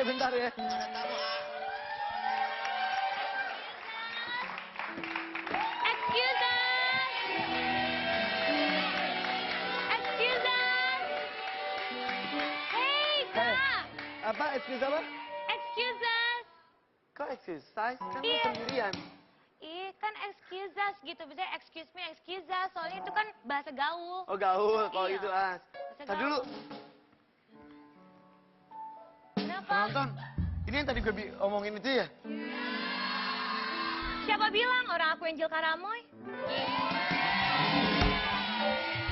Bentar ya. Excuse us. Excuse us. Hey, Kak. Apa? Excuse apa? Excuse us. Kok exercise? Kan lu Iya. sendirian. Kan excuse us gitu. Biasanya excuse me, excuse us. Soalnya itu kan bahasa gaul. Oh gaul, kalau Iya. itu Bahasa Tadi dulu, gaul. Kenapa? penonton. Ini yang tadi gue omongin itu ya? Siapa bilang orang aku Angel Karamoy?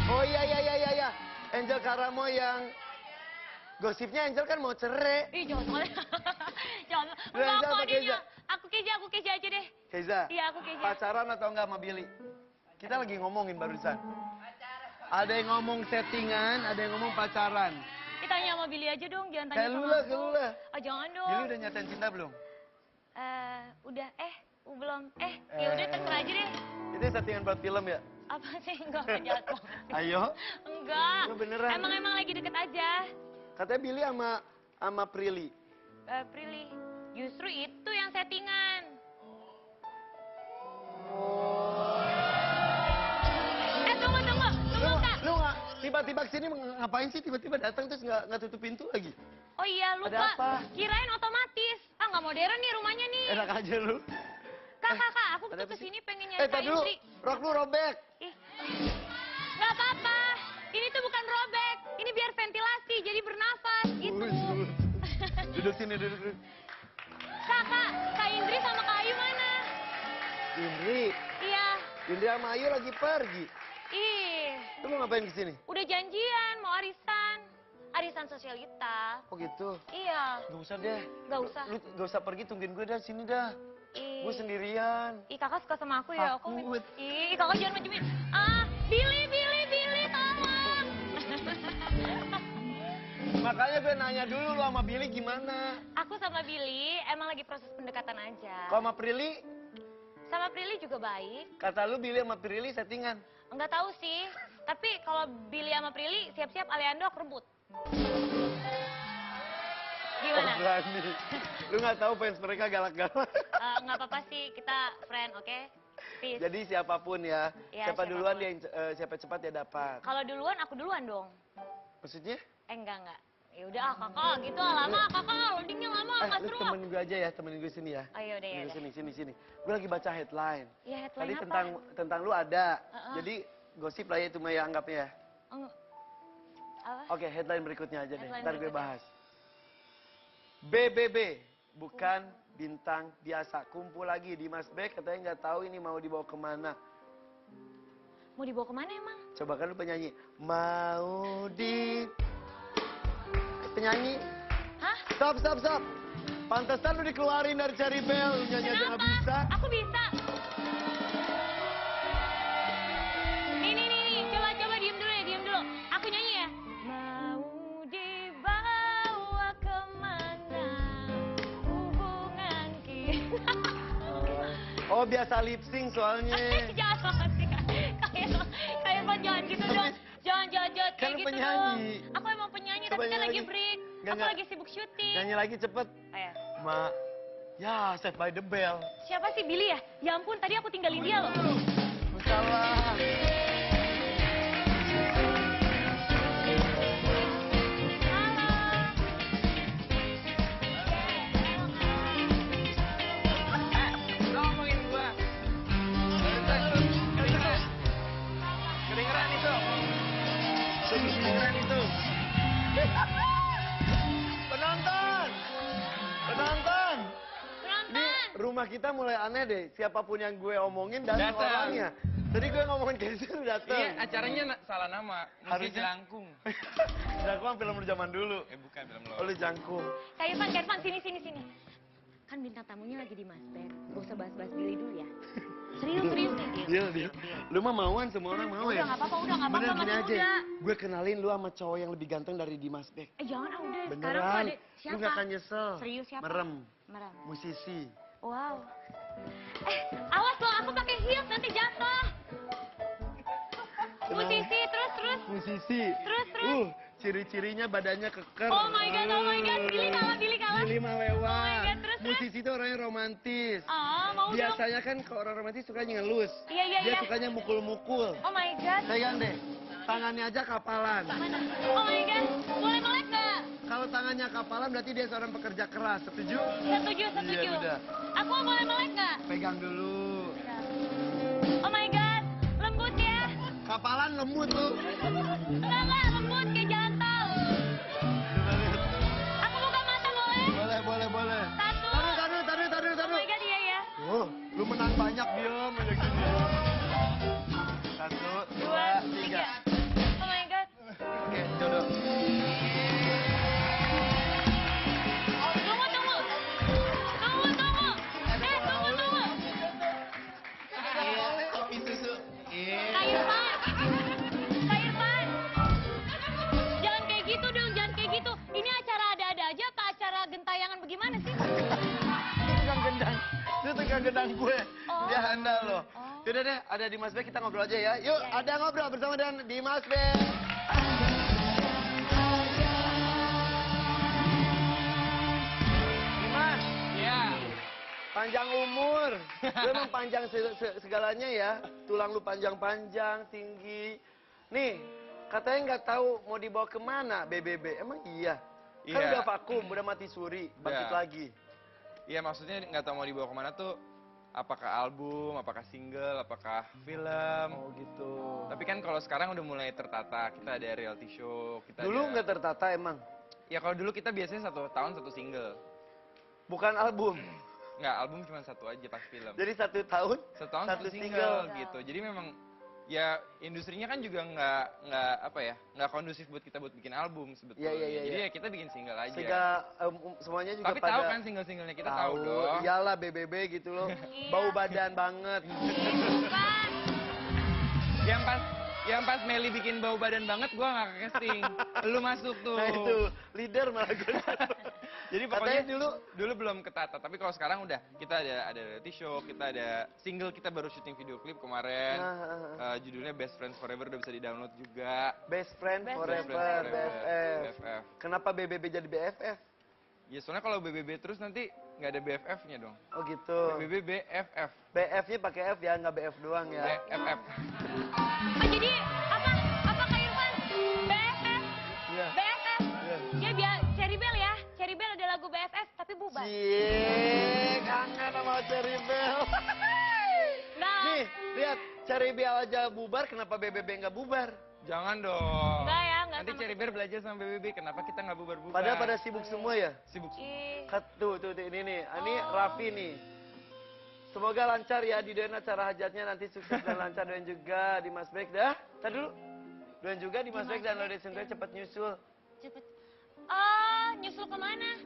Oh iya. Angel Karamo yang gosipnya Angel kan mau cerai. Ih, jangan. Jangan. Lu Enggak, Angel aku apa adanya. Aku Keja aja deh. Keza, Iya, aku Keja. pacaran atau enggak sama Billy? Kita lagi ngomongin barusan. Ada yang ngomong settingan, ada yang ngomong pacaran. Ditanya sama Billy aja dong, jangan tanya Kayak sama lu lah, aku. lu lah. Oh, jangan dong. Billy udah nyatain cinta belum? Udah, belum. Ya udah terserah aja deh. Itu settingan buat film ya? Apa sih? Enggak jahat banget. Ayo. Enggak. Lu beneran? Emang lagi deket aja. Katanya Billy sama Prilly. Prilly. Justru itu yang settingan. Tunggu Kak. Lu nggak tiba-tiba kesini ngapain sih? Tiba-tiba datang terus nggak tutup pintu lagi? Oh iya, lupa. Ada apa? Kirain otomatis. Nggak modern nih rumahnya nih. Enak aja lu. Kak, aku ada tuh apa sih? kesini pengen nyari Kak Tadi dulu, Indri. rok lu robek. Ih, nggak apa-apa. Ini tuh bukan robek. Ini biar ventilasi, jadi bernafas gitu. Duduk sini, duduk. Kak Indri sama Kak Ayu mana? Indri, Iya. Indri sama Ayu lagi pergi. Ih, Lu mau ngapain kesini? udah janjian mau arisan. Arisan sosialita. Oh gitu. Iya, Gak usah deh. nggak usah. Lu gak usah pergi, tungguin gue dah sini dah. Ih. Gue sendirian. Ih, kakak suka sama aku ya. Takut. Ih, kakak jangan majuin. Billy, tolong. Makanya gue nanya dulu lu sama Billy gimana. Aku sama Billy emang lagi proses pendekatan aja. Kalau sama Prilly, Sama Prilly juga baik. kata lu Billy sama Prilly settingan. Enggak tahu sih. Tapi kalau Billy sama Prilly siap-siap Aleando aku rebut. Gimana? Oh, berani. Lu gak tahu fans mereka galak-galak. Nggak apa-apa sih, kita friend, oke? Peace. Jadi siapapun ya, Ya, siapa siapapun. duluan dia siapa cepat dia dapat. Kalau duluan, aku duluan dong. Maksudnya? Enggak. Ya udah, kakak gitu lama, kakak loadingnya lama, nggak Lu seru. temenin gue aja ya, temenin gue sini ya. Oh, yaudah, Temenin yaudah. gue sini. Gue lagi baca headline. Ya, headline Tadi apa? tentang lu ada. Heeh. Jadi gosip lah ya itu Maya anggapnya ya. Apa? Oke, headline berikutnya aja deh. Headline Ntar gue berikutnya. bahas. BBB bukan bintang biasa. Kumpul lagi di Mas Bek, katanya nggak tahu ini mau dibawa kemana. Mau dibawa kemana emang? Coba kan lu penyanyi. Mau di... Penyanyi. Hah? Stop. Pantesan lu dikeluarin dari Cherry Bell. Nyanyi aja nggak bisa. Aku bisa. Nih. Coba diem dulu. Aku nyanyi ya. Mau dibawa kemana hubungan kita. Oh biasa lip sync soalnya. Jangan sih. Kayak Pak, jangan gitu dong. Jangan kayak Kan gitu penyanyi. dong. Aku emang penyanyi, Coba tapi kan nyanyi lagi lagi. break. Nggak, Aku nggak. lagi sibuk syuting. Nyanyi lagi cepet. Ayo. Ya, Saved by the Bell. Siapa sih Billy ya? Ya ampun, tadi aku tinggalin dia loh. Salah. Ngomongin gua. Kedengeran itu. Kedengeran itu. Penonton. Ini rumah kita mulai aneh deh. Siapapun yang gue omongin datang Datang. orangnya. Tadi gue ngomongin kayak gitu datang. Iya, acaranya salah nama. Mesti Harusnya- Jelangkung. Jangkung film lu zaman dulu. Bukan film lo. Oh lu jangkung. Kak Irfan, sini. Kan bintang tamunya lagi di Mas Bek. Gak usah bahas-bahas Billy dulu ya. Serius nih. Dia. Lu mah mauan, semua orang mau Udah ya. nggak apa-apa, Bener masih gini aja. muda. Gue kenalin lu sama cowok yang lebih ganteng dari Dimas Bek. Jangan udah. Sekarang tuh Beneran. ada Lu siapa? gak akan nyesel. Serius siapa? Merem. Merem. Musisi. Wow. Awas loh, aku pakai heels nanti jatuh. Musisi, terus. Musisi. Terus. Ciri-cirinya badannya keker. Oh my God. Billy kalah. Billy mah lewat. Oh my God, terus. Musisi itu orangnya romantis. Mau dong. Biasanya kan kalau orang romantis sukanya ngelus. Iya. Dia sukanya mukul-mukul. Oh my God. Pegang deh. Tangannya aja kapalan. Mana? Oh my God. Boleh melek nggak? Kalau tangannya kapalan berarti dia seorang pekerja keras. Setuju? Setuju. Iya, udah. Aku boleh melek nggak? Pegang dulu. Oh my God. Lembut ya. Kapalan lembut tuh. Enggak, lembut kayak jalan tol. Aku buka mata boleh? Boleh. Satu. Taruh. Oh my God, iya ya. Oh, lu menang banyak, Biom. Ada gini. 1, 2, 3. Oh my God. Oke, duduk. Tunggu. Tunggu. Kopi susu. Kak Irfan. Jangan kayak gitu dong, jangan kayak gitu. Ini acara ada-ada aja apa acara gentayangan bagaimana sih? Itu tukang gendang gue. Oh. Dia handal loh. Oh. Yaudah deh, ada Dimas Bek, kita ngobrol aja ya. Yuk, ada ngobrol bersama dengan Dimas Bek. Dimas, Iya. panjang umur. Lu emang panjang segalanya ya. Tulang lu panjang-panjang, tinggi. Nih, katanya nggak tahu mau dibawa kemana BBB. Emang iya? Kan Iya. udah vakum, udah mati suri, bangkit Udah. lagi. Iya, maksudnya nggak tahu mau dibawa kemana tuh. Apakah album, apakah single, apakah film. Oh gitu. Tapi kan kalau sekarang udah mulai tertata. Kita ada reality show. Kita Dulu ada... nggak tertata emang? Ya kalau dulu kita biasanya 1 tahun 1 single. Bukan album. Nggak, album cuma 1 aja pas film. Jadi 1 tahun, 1 tahun 1 satu single gitu. Jadi memang ya industrinya kan juga nggak kondusif buat kita buat bikin album sebetulnya. Iya. Jadi ya kita bikin single aja. sehingga semuanya juga Tapi pada tahu kan single-singlenya kita tahu dong. Iyalah BBB gitu loh. Iya. Bau badan banget. Bukan. Yang pas Meli bikin bau badan banget, gua nggak ke casting. Lu masuk tuh. Nah itu, leader malah gue. Jadi Katanya pokoknya dulu belum ketata, tapi kalau sekarang udah. Kita ada reality show, kita ada single, kita baru syuting video klip kemarin. Judulnya Best Friends Forever udah bisa di-download juga. Best friend Best forever, friend BFF. BFF. Kenapa BBB jadi BFF? Ya soalnya kalau BBB terus nanti nggak ada BFF-nya dong. Oh gitu. BBB BFF. BF-nya pakai F ya, nggak BF doang ya. BFF. Oh, jadi apa Kak Irfan? BFF. Iya. BFF. Iya. Dia biar Cherry Bell ya. Cherry Bell ada lagu BFF tapi bubar. Cie, kangen sama Cherry Bell. Nah, Nih, lihat. Cherry Bell aja bubar, kenapa BBB nggak bubar? Jangan dong. enggak ya, enggak Nanti sama. Cherry Bear belajar sama BBB, kenapa kita nggak bubar-bubar? Padahal pada sibuk semua ya. sibuk. Ih, Tuh, ini nih. Ini Raffi nih. Semoga lancar ya di doain acara hajatnya nanti sukses dan lancar. Doain juga di Mas Bek dah. Tadi dulu. Doain juga di Mas Bek dan Lode Sendiri cepat nyusul. cepet. Oh, nyusul kemana?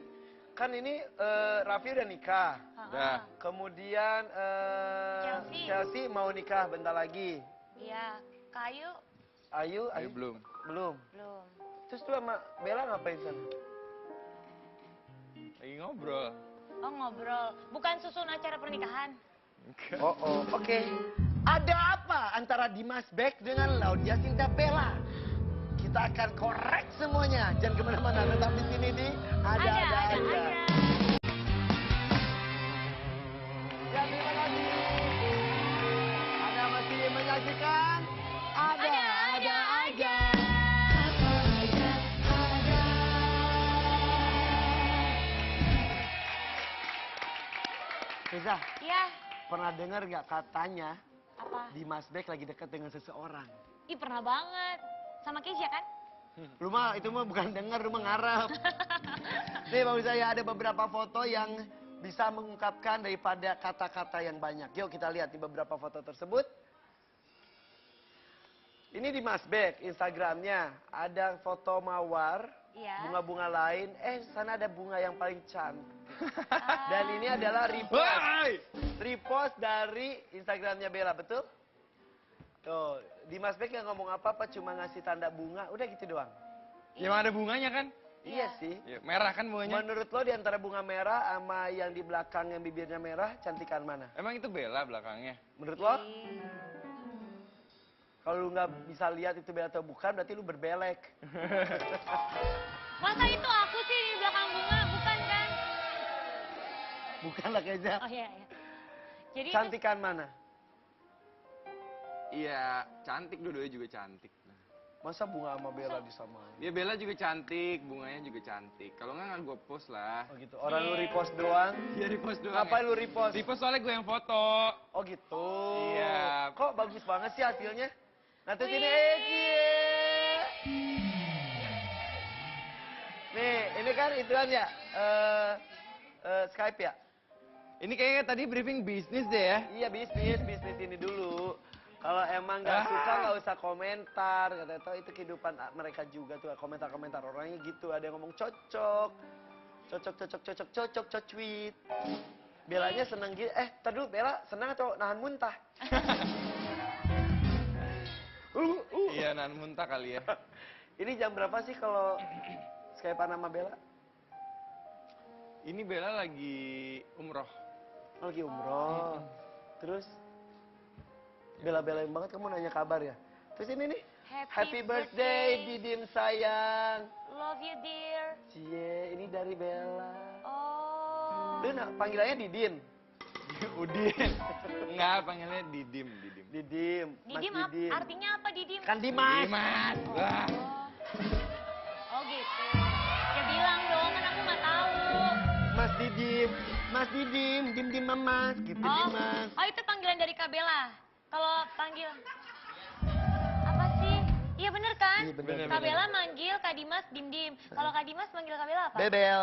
Kan ini Raffi udah nikah. Udah. Kemudian Chelsea mau nikah bentar lagi. Iya, Kayu Ayu Belum. belum. belum. Terus tuh sama Bella ngapain sana? Lagi ngobrol. Oh, ngobrol. Bukan susun acara pernikahan. Oh, oke. Ada apa antara Dimas Bek dengan Laudia Sinta Bella? Kita akan korek semuanya. Jangan kemana-mana, tetap di sini di Ada. Ya, terima kasih. Anda masih menyaksikan Ada aja. Riza, Iya, pernah dengar nggak katanya apa? Dimas Bek lagi dekat dengan seseorang? Ih, pernah banget. Sama Keisha kan? Lu mah itu mah bukan dengar, lu mah ngarep. Nih bang saya ada beberapa foto yang bisa mengungkapkan daripada kata-kata yang banyak. Yuk kita lihat di beberapa foto tersebut. Ini di Mas Bek, Instagramnya. Ada foto mawar, Iya. bunga-bunga lain. Sana ada bunga yang paling cantik. Dan ini adalah Woi! repost dari Instagramnya Bella, betul? Tuh, di Mas Bek nggak ngomong apa-apa, cuma ngasih tanda bunga, udah gitu doang. Ya emang ada bunganya kan? Iya sih. Ya, merah kan bunganya? Menurut lo di antara bunga merah sama yang di belakang yang bibirnya merah, cantikan mana? Emang itu Bella belakangnya? Menurut lo? Kalau lu nggak bisa lihat itu Bella atau bukan, berarti lu berbelek. Masa itu aku sih di belakang bunga, bukan kan? Bukan lah kayaknya. Oh iya, iya. Jadi Cantikan mana? Iya, cantik, dua-duanya juga cantik. Masa bunga sama Bella disamain? Ya Bella juga cantik, bunganya juga cantik. Kalau nggak gue post lah. Oh gitu, orang lu repost doang. Iya repost doang. Ngapain ya. lu repost? Repost soalnya gue yang foto. Oh gitu. Iya. Kok bagus banget sih hasilnya? Nah terus ini nih, ini kan ituan ya, Skype ya? Ini kayaknya tadi briefing bisnis deh ya. Iya bisnis ini dulu. Kalau emang nggak suka nggak usah komentar, kata tahu itu kehidupan mereka juga tuh komentar-komentar orangnya gitu. Ada yang ngomong cocok, cocok-tweet. Belanya seneng gitu. Tar dulu Bella senang atau nahan muntah? Iya, nahan muntah kali ya. Ini jam berapa sih kalau Skype-an sama Bella? Ini Bella lagi umroh. Lagi umroh. Terus bela-belain banget kamu nanya kabar ya. Terus ini nih, happy birthday Didim sayang. love you dear. Cie, ini dari Bella. Oh. Lu panggilannya Didin? Udin. Enggak, panggilnya Didim. Didim, Mas Didim Didim. artinya apa Didim? Kan Dimas. Dimas. Wah. Oh gitu. Ya bilang dong, kan aku nggak tahu. Mas Didim, Dim Mama, gitu Dimas. Oh itu panggilan dari Kak Bella. Kalau panggil apa sih? Iya bener kan? Iya, bener. Kak Bella manggil Kak Dimas Dim. Kalau Kak Dimas manggil Kak Bella apa? Bebel.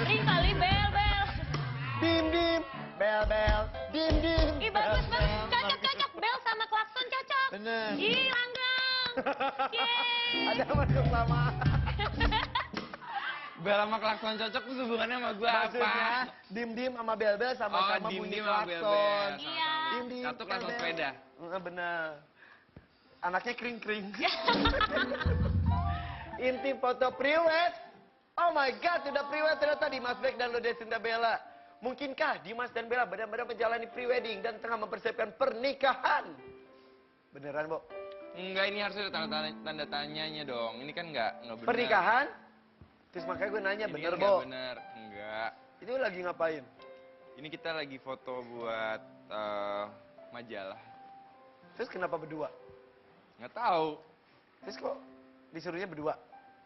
Sering kali bel. Dim, bel, dim. Ih bagus banget, cocok. Bel sama klakson cocok. Bener. Ih langgeng. Yeay. Ada masuk sama. Bella sama klakson cocok tuh hubungannya sama gue Maksudnya apa? dim sama-sama sama-sama bunyi Dim sama klakson. Bel-bel. Iya. Dim, Satu klakson bel. sepeda. Bener. Anaknya kring. Inti foto priwet. Oh my God, udah priwet ternyata Dimas Beck dan Lodesinda Bella. Mungkinkah Dimas dan Bella benar-benar menjalani prewedding dan tengah mempersiapkan pernikahan? Beneran, Bo? Enggak, ini harus ada tanda tanyanya dong. Ini kan enggak benar. Pernikahan? Terus makanya gue nanya, Ini bener, kan Bo? nggak bener. Enggak. Itu lagi ngapain? Ini kita lagi foto buat majalah. Terus kenapa berdua? Nggak tahu. Terus kok disuruhnya berdua?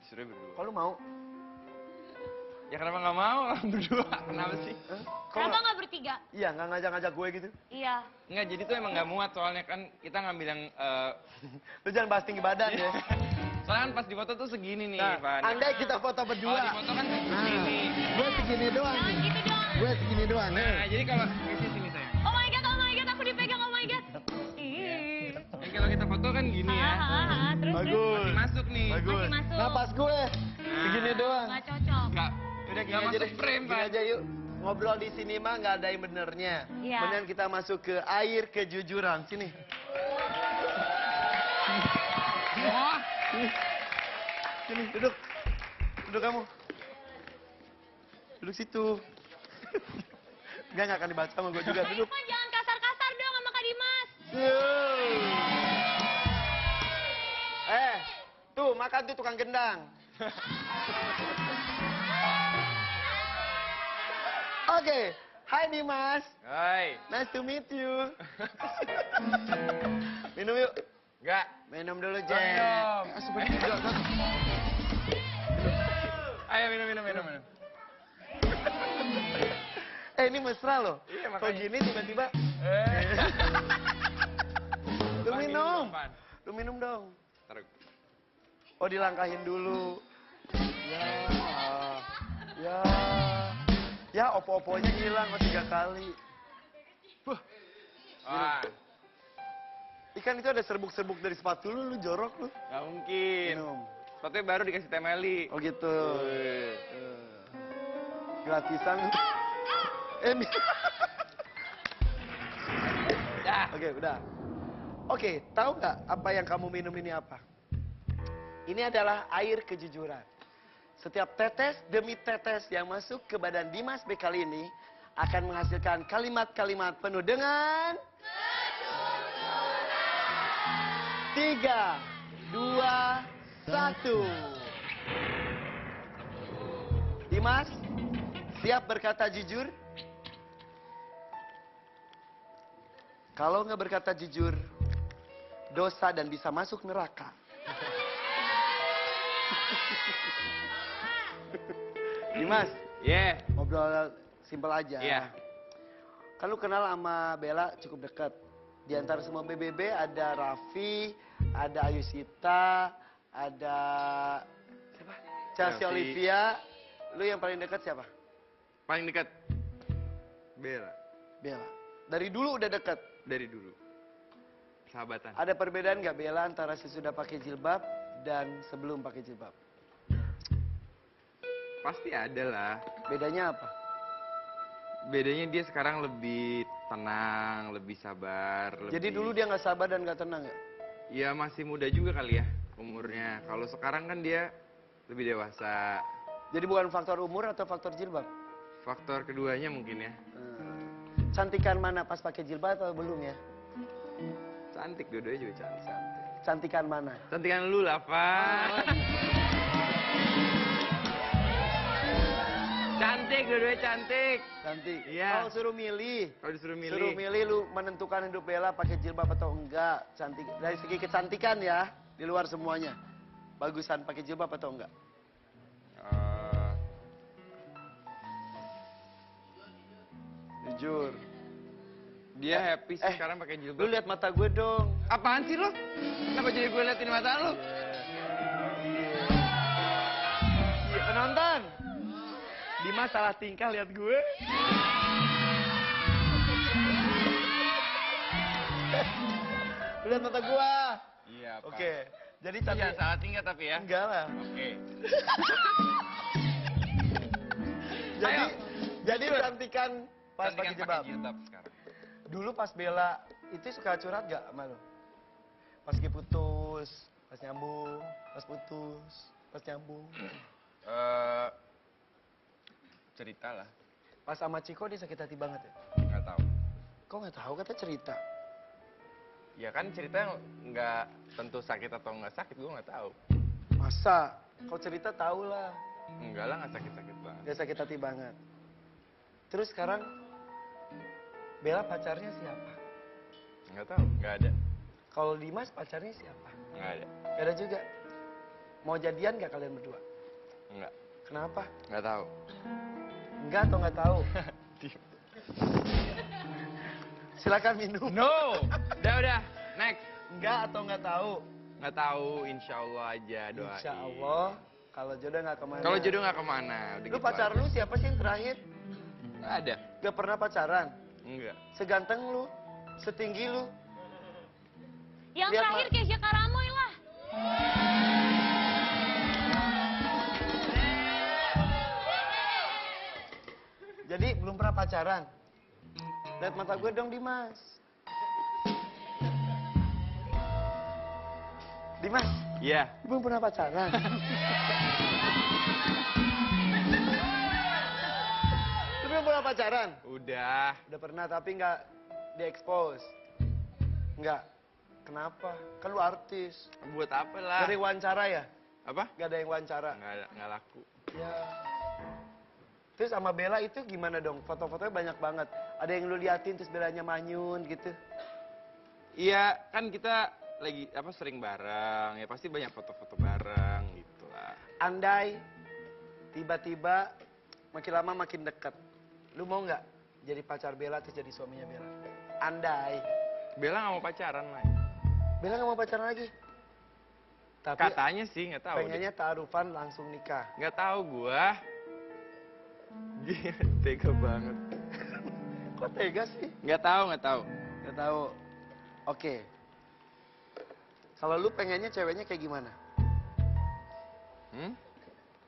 Disuruh berdua. Kok lu mau? Ya kenapa nggak mau berdua? Kenapa sih? Hah? Kok Kenapa nggak- nggak bertiga? Iya, nggak ngajak-ngajak gue gitu. Iya. Enggak, jadi tuh emang nggak muat soalnya kan kita ngambil yang Lu jangan bahas tinggi badan ya. soalnya kan pas di foto tuh segini nih, Nah, Van. andai kita foto Kalau berdua. di foto kan segini. Gue segini doang Jangan nih. gitu dong. Gue segini doang. Nah, jadi kalau di sini saya. Oh my god, aku dipegang, oh my god. Ih. Ya, kalau kita foto kan gini ya. Terus. Masih masuk nih. Masih masuk. Nah, pas gue segini doang. Nggak cocok. Enggak. Udah gini Nggak aja masuk deh. frame, Gini Van. aja yuk. Ngobrol di sini mah nggak ada yang benernya. Iya. Mendingan kita masuk ke air kejujuran. Sini. Wah. Sini, duduk. Duduk kamu. Duduk situ. Nggak akan dibaca sama gue juga. Duduk. Dimas, jangan kasar-kasar dong sama Kak Dimas. Tuh makan tuh tukang gendang. Oke, hai Dimas. Hai. Nice to meet you. Minum yuk. Enggak. Minum dulu, Minum. Jack. Ayo minum. Ini mesra loh. Iya, Kok makanya. gini tiba-tiba. Lu Van, minum. Van. Lu minum dong. Taruh. Oh, dilangkahin dulu. Ya. Ya, opo-oponya hilang 3 kali. Wah, Ikan itu ada serbuk-serbuk dari sepatu lu jorok lu. nggak mungkin. Minum. Sepatunya baru dikasih temeli. Oh gitu. Gratisan. Dah. Oke, udah. Oke, tahu nggak apa yang kamu minum ini apa? Ini adalah air kejujuran. Setiap tetes demi tetes yang masuk ke badan Dimas Beck kali ini akan menghasilkan kalimat-kalimat penuh dengan 3, 2, 1. Dimas, siap berkata jujur? Kalau nggak berkata jujur, dosa dan bisa masuk neraka. Dimas, Yeah. ngobrol simpel aja. Iya. Kan lu kenal sama Bella cukup dekat. Di antara semua BBB ada Raffi, ada Ayusita, ada siapa? Chelsea Chelsea. Olivia. Lu yang paling dekat siapa? Paling dekat. Bella. Bella. Dari dulu udah dekat. Dari dulu. Sahabatan. Ada perbedaan nggak Bella antara sesudah pakai jilbab dan sebelum pakai jilbab? Pasti ada lah. Bedanya apa? Bedanya dia sekarang lebih tenang, lebih sabar. Jadi lebih- dulu dia nggak sabar dan nggak tenang nggak? Ya masih muda juga kali ya umurnya. Kalau sekarang kan dia lebih dewasa. Jadi bukan faktor umur atau faktor jilbab? Faktor keduanya mungkin ya. Cantikan mana pas pakai jilbab atau belum ya? Cantik, dua-duanya juga cantik. Cantikan mana? Cantikan lu lah, Pak. Cantik, dua-duanya cantik. Cantik. Iya. Kalau suruh milih, Kalau disuruh milih. suruh milih lu menentukan hidup Bella pakai jilbab atau enggak? Cantik. Dari segi kecantikan ya, di luar semuanya. Bagusan pakai jilbab atau enggak? Jujur. Dia happy sih sekarang pakai Lu jilbab. lihat mata gue dong. Apaan sih lo? Kenapa jadi gue liatin mata lo? Iya, penonton. Dimas salah tingkah lihat gue. Lu lihat mata gua. Iya, Pak. Oke. Jadi Jangan cantik. salah tinggal tapi ya. Enggak lah. Oke. Jadi Ayo. jadi cantikan pas Cantikan pakai jilbab. jilbab sekarang. Dulu pas Bella itu suka curhat gak sama lu? Pas lagi putus, pas nyambung, pas putus, pas nyambung. Cerita lah. Pas sama Ciko dia sakit hati banget ya? Nggak tahu. Kok nggak tahu kata cerita? Ya kan cerita nggak tentu sakit atau nggak sakit, gue nggak tahu. Masa? Kau cerita tahu lah. Enggak lah, nggak sakit-sakit banget. Dia sakit hati banget. Terus sekarang Bella pacarnya siapa? Nggak tahu, nggak ada. Kalau Dimas pacarnya siapa? Nggak ada. Gak ada juga. Mau jadian gak kalian berdua? Nggak. Kenapa? Nggak tahu. Enggak atau nggak tahu? Silakan minum. No! Udah. Next. Enggak atau nggak tahu? Nggak tahu, insya Allah aja doain. Insya Allah. Kalau jodoh nggak kemana. Kalau jodoh nggak kemana. Udah Lu gitu pacar aja. lu siapa sih yang terakhir? Nggak ada. Gak pernah pacaran? Enggak. Seganteng lu? Setinggi lu? Yang Lihat, terakhir Ma. Kesha Karamoy lah. Jadi belum pernah pacaran? Lihat mata gue dong Dimas. Dimas, Iya. belum pernah pacaran? Lu belum pernah pacaran? Udah. Udah pernah tapi nggak diekspos. Nggak. Kenapa? Kan lu artis. Buat apa lah? Dari wawancara ya? Apa? Nggak ada yang wawancara. Nggak laku. Ya. Terus sama Bella itu gimana dong? Foto-fotonya banyak banget. Ada yang lu liatin terus Bellanya manyun gitu. Iya, kan kita lagi sering bareng. Ya pasti banyak foto-foto bareng gitu lah. Andai tiba-tiba makin lama makin dekat. Lu mau nggak jadi pacar Bella terus jadi suaminya Bella? Andai. Bella nggak mau pacaran lagi. Bella nggak mau pacaran lagi. Tapi Katanya sih, nggak tahu. pengennya ta'arufan langsung nikah. Nggak tahu gua. Gila, tega banget. Kok tega sih? Nggak tahu. Nggak tahu. Oke. Kalau lu pengennya ceweknya kayak gimana?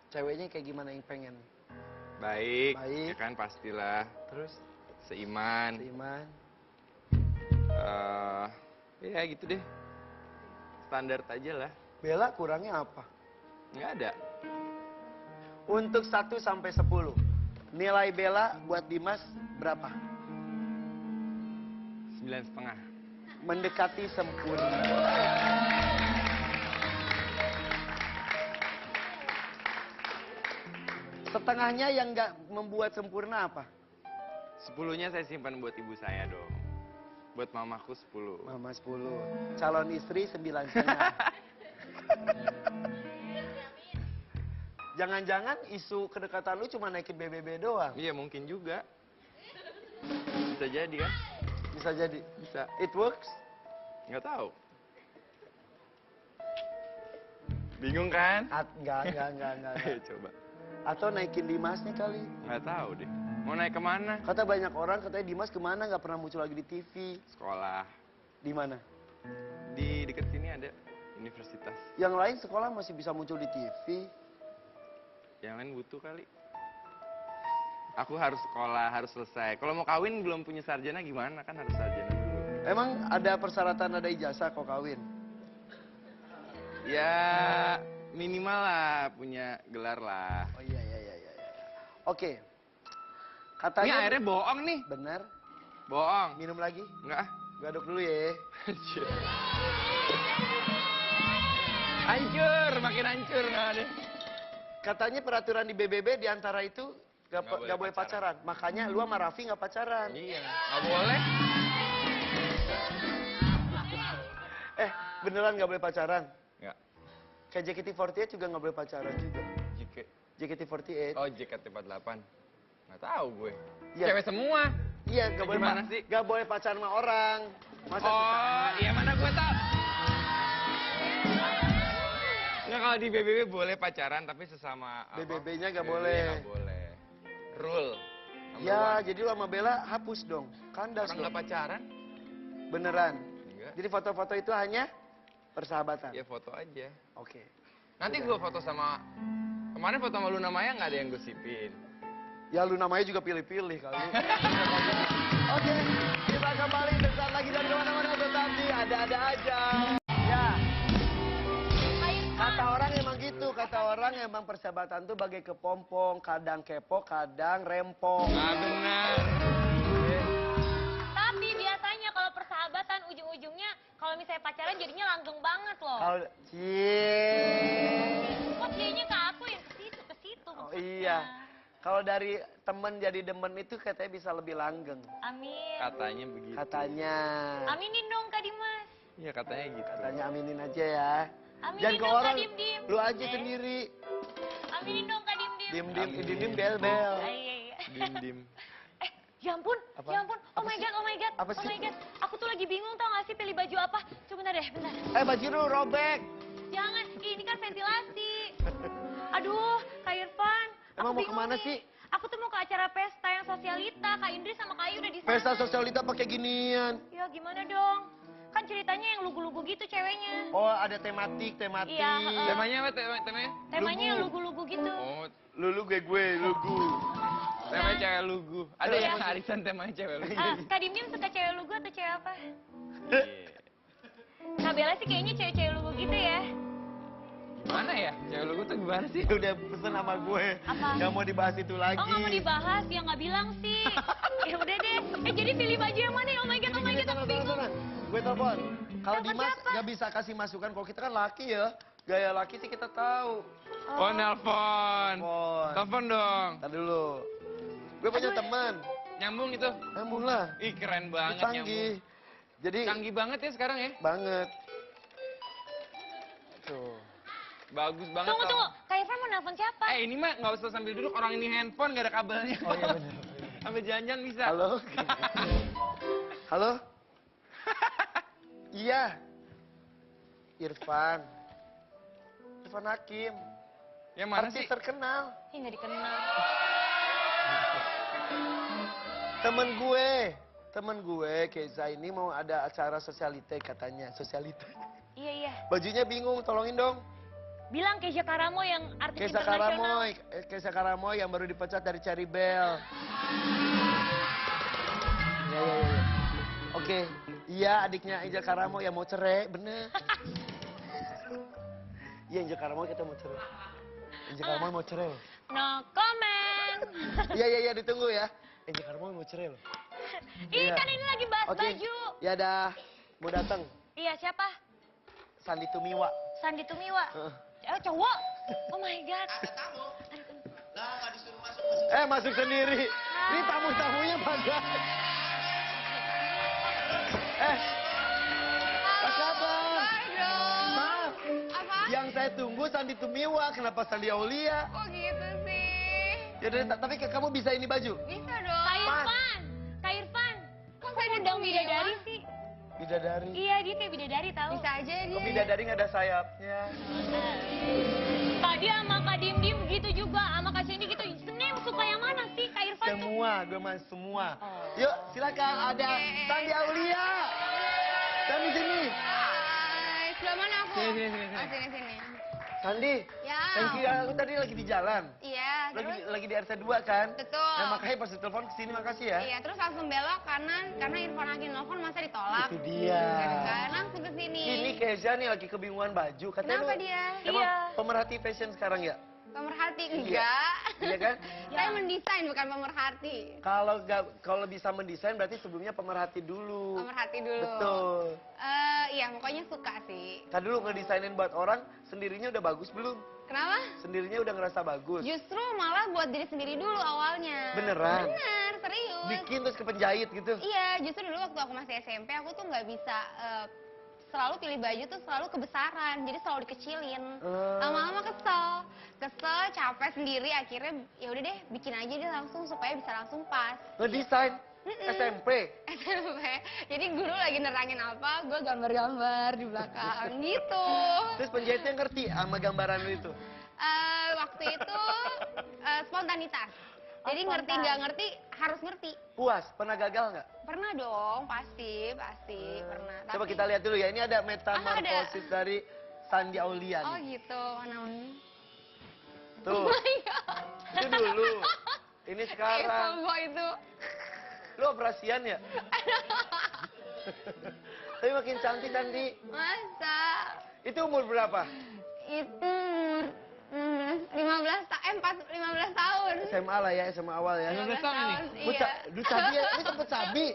Ceweknya kayak gimana yang pengen? Baik. Baik. Ya kan pastilah. Terus Seiman. seiman. Ya gitu deh. Standar aja lah. Bella kurangnya apa? Nggak ada. Untuk 1 sampai 10. Nilai Bella buat Dimas berapa? 9,5. Mendekati sempurna. Setengahnya yang nggak membuat sempurna apa? 10-nya saya simpan buat ibu saya dong. Buat mamaku 10. Mama 10. Calon istri 9,5. Jangan-jangan isu kedekatan lu cuma naikin BBB doang. Iya mungkin juga. Bisa jadi kan? Bisa jadi. Bisa. It works? Nggak tahu. Bingung kan? Enggak. Ayo coba. Atau naikin Dimasnya kali. Nggak tahu deh. Mau naik kemana? Kata banyak orang, katanya Dimas kemana nggak pernah muncul lagi di TV. Sekolah. Di mana? Di dekat sini ada universitas. Yang lain sekolah masih bisa muncul di TV. Yang lain butuh kali. Aku harus sekolah, harus selesai. Kalau mau kawin belum punya sarjana gimana? Kan harus sarjana dulu. Emang ada persyaratan ada ijazah kok kawin? Ya minimal lah punya gelar lah. Oh iya. Oke. Ini Katanya airnya bohong nih. benar. Bohong. Minum lagi? Enggak ah. Gue aduk dulu ya. Hancur, makin hancur nggak deh. Katanya peraturan di BBB di antara itu Nggak gak boleh pacaran. Makanya lu sama Raffi gak pacaran. Iya, nggak boleh. Beneran gak boleh pacaran? Nggak. Kayak JKT48 juga gak boleh pacaran juga. JK. JKT48. Oh JKT48. Nggak tahu gue. Iya. Cewek semua. Iya, gak boleh, Gimana sih? gak boleh pacaran sama orang. Masa Oh, iya mana gue tahu. Nggak, kalau di BBB boleh pacaran tapi sesama apa? BBB-nya nggak BBB boleh. Nggak boleh. Rule. Number Ya, one. jadi lu sama Bella hapus dong. Kandas Orang nggak dong. pacaran? Beneran. Enggak. Jadi foto-foto itu hanya persahabatan. Ya foto aja. Oke. Nanti gue foto sama kemarin foto sama Luna Maya nggak ada yang gosipin. Ya lu namanya juga pilih-pilih kali. Oke, kita kembali sesaat lagi dan kemana-mana tetap di ada-ada aja. Ya, kata orang emang gitu, kata orang emang persahabatan tuh bagai kepompong, kadang kepo, kadang rempong. Nggak benar. Tapi biasanya kalau persahabatan ujung-ujungnya kalau misalnya pacaran jadinya langgeng banget loh. Kalau Kok kayaknya ke aku yang ke situ Oh maksudnya. iya. Kalau dari temen jadi demen itu katanya bisa lebih langgeng. Amin. Katanya begitu. Katanya. Aminin dong Kak Dimas. Iya katanya gitu. Katanya aminin aja ya. Aminin Jangan ke dong Kak orang, Dim-Dim. lu aja sendiri. Aminin dong Kak Dim-Dim. Dim-dim, Amin. dim-dim, bel-bel. Iya. Dim-dim. Ya ampun, Apa? ya ampun. Oh Apa my sih? god, oh my god, Apa oh sih? my god. Aku tuh lagi bingung tau gak sih pilih baju apa. Coba bentar deh, bentar. Baju lu robek. Jangan, ini kan ventilasi. Aduh, Kak Irfan. aku Emang mau bingung kemana nih. sih? Aku tuh mau ke acara pesta yang sosialita. Kak Indri sama Kak Ayu udah di sana. Pesta sosialita pakai ginian. Ya gimana dong? Kan ceritanya yang lugu-lugu gitu ceweknya. Oh, ada tematik. Iya, heeh. Temanya apa temanya? Temanya yang lugu. lugu-lugu gitu. Oh, Lu gue, lugu. temanya cewek lugu. Ada Iya. yang arisan temanya cewek lugu. Kak Dim-Dim suka cewek lugu atau cewek apa? Iya. Kak Bella sih kayaknya cewek-cewek lugu gitu ya. Gimana ya? Cewek lugu tuh gimana sih? Udah pesen sama gue. Apa? Gak mau dibahas itu lagi. Oh nggak mau dibahas, ya nggak bilang sih. Ya udah deh. Jadi pilih baju yang mana? Oh my god, aku bingung. Gue telepon. Kalau Telepon Dimas siapa? gak bisa kasih masukan, kalau kita kan laki ya. Gaya laki sih kita tahu. Oh, nelpon. Telepon. Telepon dong. Ntar dulu. Gue punya Aduh. teman. Nyambung itu. Nyambung lah. Ih, keren banget Canggih. nyambung. Jadi Canggih banget ya sekarang ya. banget. Tuh. Bagus banget. Tunggu, tau. tunggu. Kak Irfan mau nelfon siapa? Ini mah nggak usah sambil duduk, orang ini handphone nggak ada kabelnya. Oh iya benar. Sambil jalan-jalan bisa. Halo. Halo. Iya. Irfan. Irfan Hakim. Yang mana Artis sih? terkenal. Ih, nggak dikenal. Temen gue, Keza ini mau ada acara sosialite katanya. Sosialite. Iya, iya. Bajunya bingung, tolongin dong. Bilang Keisha Karamo yang artis Keza internasional. Karamoy. Keza Karamoy yang baru dipecat dari Cherry Bell. Ya. Oke. Iya, adiknya Angel Karamo yang mau cerai, bener. Iya, Angel Karamo kita mau cerai. Angel Karamo mau cerai loh. No comment. Iya, ditunggu ya. Angel Karamo mau cerai loh. Ih, Iya. kan ini lagi bahas Oke. baju. Ya dah, mau datang. Iya, siapa? Sandi Tumiwa. Sandi Tumiwa. Heeh. Cowok. Oh my god. Masuk sendiri. Ini tamu-tamunya pada. Apa kabar? Maaf. Apa? Yang saya tunggu Sandi Tumiwa, kenapa Sandi Aulia? Kok gitu sih? Yaudah, tapi kamu bisa ini baju? Bisa dong. Kak Irfan, Kak Irfan. Kok saya Undang bidadari sih? Bidadari. Iya, dia kayak bidadari tahu. Bisa aja dia. Kok bidadari nggak ada sayapnya? Tadi sama Kak Dim Dim gitu juga, sama Kak Cindy gitu. Senin suka yang mana sih Kak Irfan? Semua, gue main semua. Oh. Yuk, silakan ada Sandi Aulia. Dan di sini. Hai, sebelah mana aku? Sini, sini, sini. Oh, sini. Sandi, Ya. thank you. Aku tadi lagi di jalan. Iya, terus? Lagi di RT 2 kan? Betul. Nah, makanya pas telepon kesini makasih ya. Iya, terus langsung belok kanan karena Irfan lagi nelfon masa ditolak. Itu dia. Kan langsung ke sini. Ini Keza nih lagi kebingungan baju. Katanya Kenapa lu dia? Emang Iya. pemerhati fashion sekarang ya? Pemerhati Iya. enggak. Iya kan? Saya mendesain bukan pemerhati. Kalau bisa mendesain berarti sebelumnya pemerhati dulu. Pemerhati dulu. Betul. Iya, pokoknya suka sih. Kan dulu ngedesainin buat orang, sendirinya udah bagus belum? Kenapa? Sendirinya udah ngerasa bagus. Justru malah buat diri sendiri dulu awalnya. Beneran? Bener, serius. Bikin terus ke penjahit gitu. Iya, justru dulu waktu aku masih SMP aku tuh nggak bisa selalu pilih baju tuh selalu kebesaran, jadi selalu dikecilin. Lama-lama kesel, capek sendiri, akhirnya ya udah deh bikin aja deh langsung supaya bisa langsung pas. Ngedesain SMP. SMP. Jadi guru lagi nerangin apa, gue gambar-gambar di belakang gitu. Terus penjahitnya ngerti sama gambaran lu itu. Waktu itu spontanitas. Jadi Oh, ngerti spontan. nggak ngerti harus ngerti. Puas, pernah gagal nggak? Pernah dong, pasti pernah. Coba Tapi- kita lihat dulu ya. Ini ada metamorfosis dari Sandi Aulia Oh nih. gitu, namanya. Tuh, Oh my God. itu dulu. Ini sekarang. Sombong itu. Lu operasian ya? Tapi makin cantik Sandi. Masa? Itu umur berapa? Itu 15 tahun. SMA lah ya, SMA awal ya. 15 tahun ini? Iya. Lu cabi ya? Ini sempet cabi?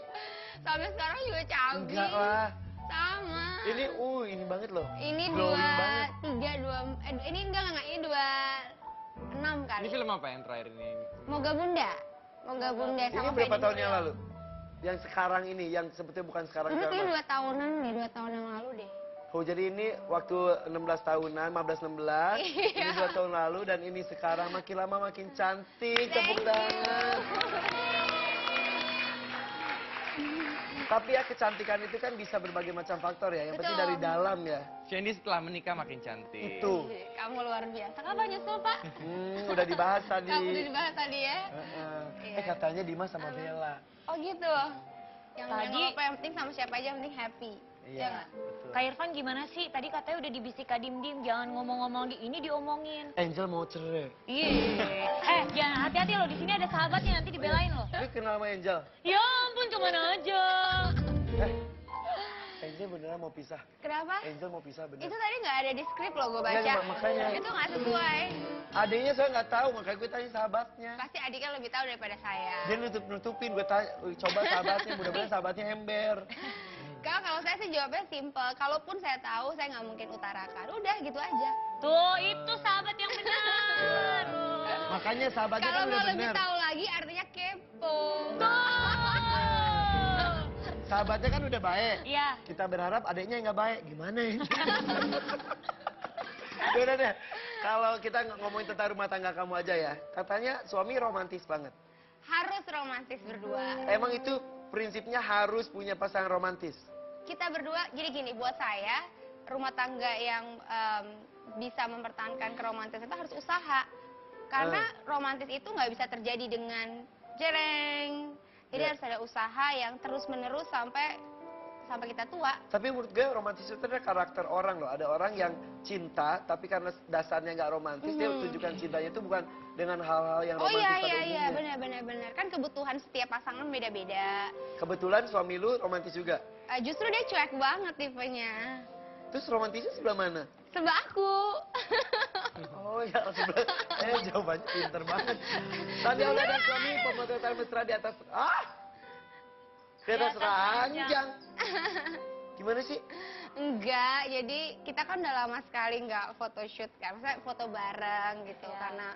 Sampai sekarang juga cabi. Enggak lah. Sama. Ini banget loh. Ini Glowing banget. 3, 2, ini enggak, ini 26 kali. Ini film apa yang terakhir ini? Moga Bunda. Moga Bunda Ini sama berapa Fedi tahun yang Mulyo. lalu? Yang sekarang ini, yang sebetulnya bukan sekarang Ini sekarang. kayak 2 tahunan nih, 2 tahun yang lalu deh. Oh jadi ini waktu 16 tahunan, 15-16. Ini Iya. 2 tahun lalu dan ini sekarang makin lama makin cantik. Tepuk Thank tangan. Tapi ya kecantikan itu kan bisa berbagai macam faktor ya. Yang penting Betul. dari dalam ya. Sandy setelah menikah makin cantik. Itu. Kamu luar biasa. Kapan nyusul, Pak? Udah dibahas tadi. Kamu udah dibahas tadi ya? Iya. Katanya Dimas sama Bella. Oh gitu. Yang Tadi- apa yang penting sama siapa aja yang penting happy. Iya. nggak? Betul. Kak Irfan gimana sih? Tadi katanya udah dibisik Kak Dim Dim, jangan ngomong-ngomong di ini diomongin. Angel mau cerai. Iya. Jangan hati-hati loh, di sini ada sahabatnya nanti dibelain loh. Lu kenal sama Angel? Ya ampun, cuman aja. Angel beneran mau pisah. Kenapa? Angel mau pisah bener. Itu tadi nggak ada di skrip loh gue baca. Iya, makanya. Itu nggak sesuai. Adiknya saya nggak tahu, makanya gue tanya sahabatnya. Pasti adiknya lebih tahu daripada saya. Dia nutupin, gue tanya, coba sahabatnya, mudah-mudahan sahabatnya ember. Kalau saya sih jawabnya simple. Kalaupun saya tahu, saya nggak mungkin utarakan. Udah gitu aja. Tuh, itu sahabat yang benar. Makanya sahabatnya Kalau kan mau udah lebih bener. tahu lagi, artinya kepo. Sahabatnya kan udah baik. Iya. Kita berharap adiknya yang nggak baik. Gimana ya? Udah deh. Kalau kita ngomongin tentang rumah tangga kamu aja ya. Katanya suami romantis banget. Harus romantis berdua. Emang itu prinsipnya harus punya pasangan romantis? Kita berdua, jadi gini, buat saya, rumah tangga yang bisa mempertahankan keromantisan itu harus usaha. Karena romantis itu nggak bisa terjadi dengan jereng. Jadi Ya. harus ada usaha yang terus-menerus sampai kita tua. Tapi menurut gue romantis itu ada karakter orang loh. Ada orang yang cinta, tapi karena dasarnya nggak romantis, dia tunjukkan cintanya itu bukan dengan hal-hal yang Oh romantis iya, pada iya, umumnya. benar. Kan kebutuhan setiap pasangan beda-beda. Kebetulan suami lu romantis juga. Justru dia cuek banget tipenya. Terus romantisnya sebelah mana? Sebelah aku. Oh ya, sebelah. Jawabannya pinter banget. Tadi udah ada suami pemotretan mesra di atas. Di atas ranjang. Gimana sih? Enggak, jadi kita kan udah lama sekali nggak photoshoot kan, maksudnya foto bareng gitu, Iya. karena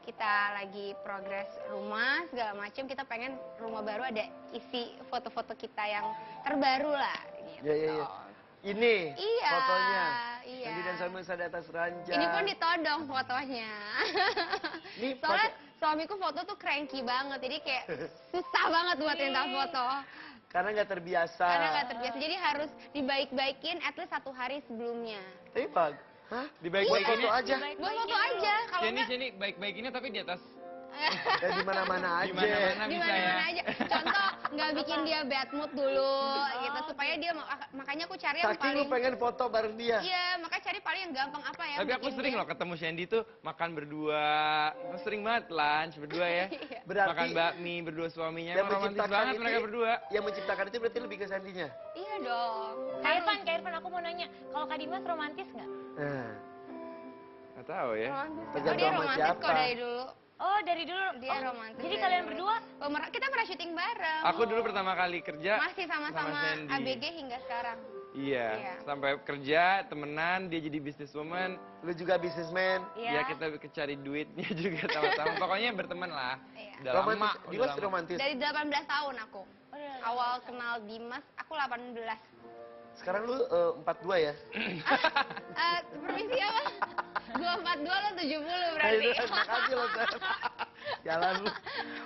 kita lagi progres rumah segala macam, kita pengen rumah baru ada isi foto-foto kita yang terbaru lah gitu. Iya. Ini Iya, fotonya. iya. Sandi dan suami saya di atas ranjang. Ini pun ditodong fotonya. Ini Soalnya suamiku foto tuh cranky banget, jadi kayak susah banget buat minta foto. karena nggak terbiasa. Karena nggak terbiasa, jadi harus dibaik-baikin at least 1 hari sebelumnya. Tapi Pak, hah? Dibaik-baikin Foto aja. Buat foto aja, kalau Sini nggak sini baik-baikinnya tapi di atas. Ya di mana-mana aja. Di mana-mana di bisa mana-mana ya. aja. Contoh, nggak bikin dia bad mood dulu, gitu. Supaya dia, makanya aku cari yang Saking lu paling... pengen foto bareng dia. Iya, makanya cari paling yang gampang apa ya. Tapi aku sering loh ketemu Shandy tuh makan berdua. Aku sering banget lunch berdua ya. Iya. Berarti Makan bakmi berdua suaminya. yang Emang romantis menciptakan banget itu, mereka berdua. yang menciptakan itu berarti lebih ke Sandinya. Iya dong. Kak Irfan, aku mau nanya, kalau Kak Dimas romantis nggak? Nah, Nggak tahu ya. Romantis. Oh, Tergantung dia sama romantis siapa. kok dari dulu. Oh, dari dulu. Dia Oh, romantis. Jadi dari kalian dulu. berdua? Kita pernah syuting bareng. Aku dulu pertama kali kerja Masih sama-sama Sandy. ABG hingga sekarang. Iya, Iya. sampai kerja, temenan, dia jadi businesswoman. lu juga bisnismen. Ya kita cari duitnya juga sama-sama. Pokoknya berteman lah. Iya. Udah lama. Romantis. udah Dimas lama. romantis. Dari 18 tahun aku. Oh, udah lama. Awal kenal Dimas, aku 18. Sekarang lu 42 ya? Permisi apa? 242 lo 70 Ayo, berarti. makasih loh, Sam. Jalan lu.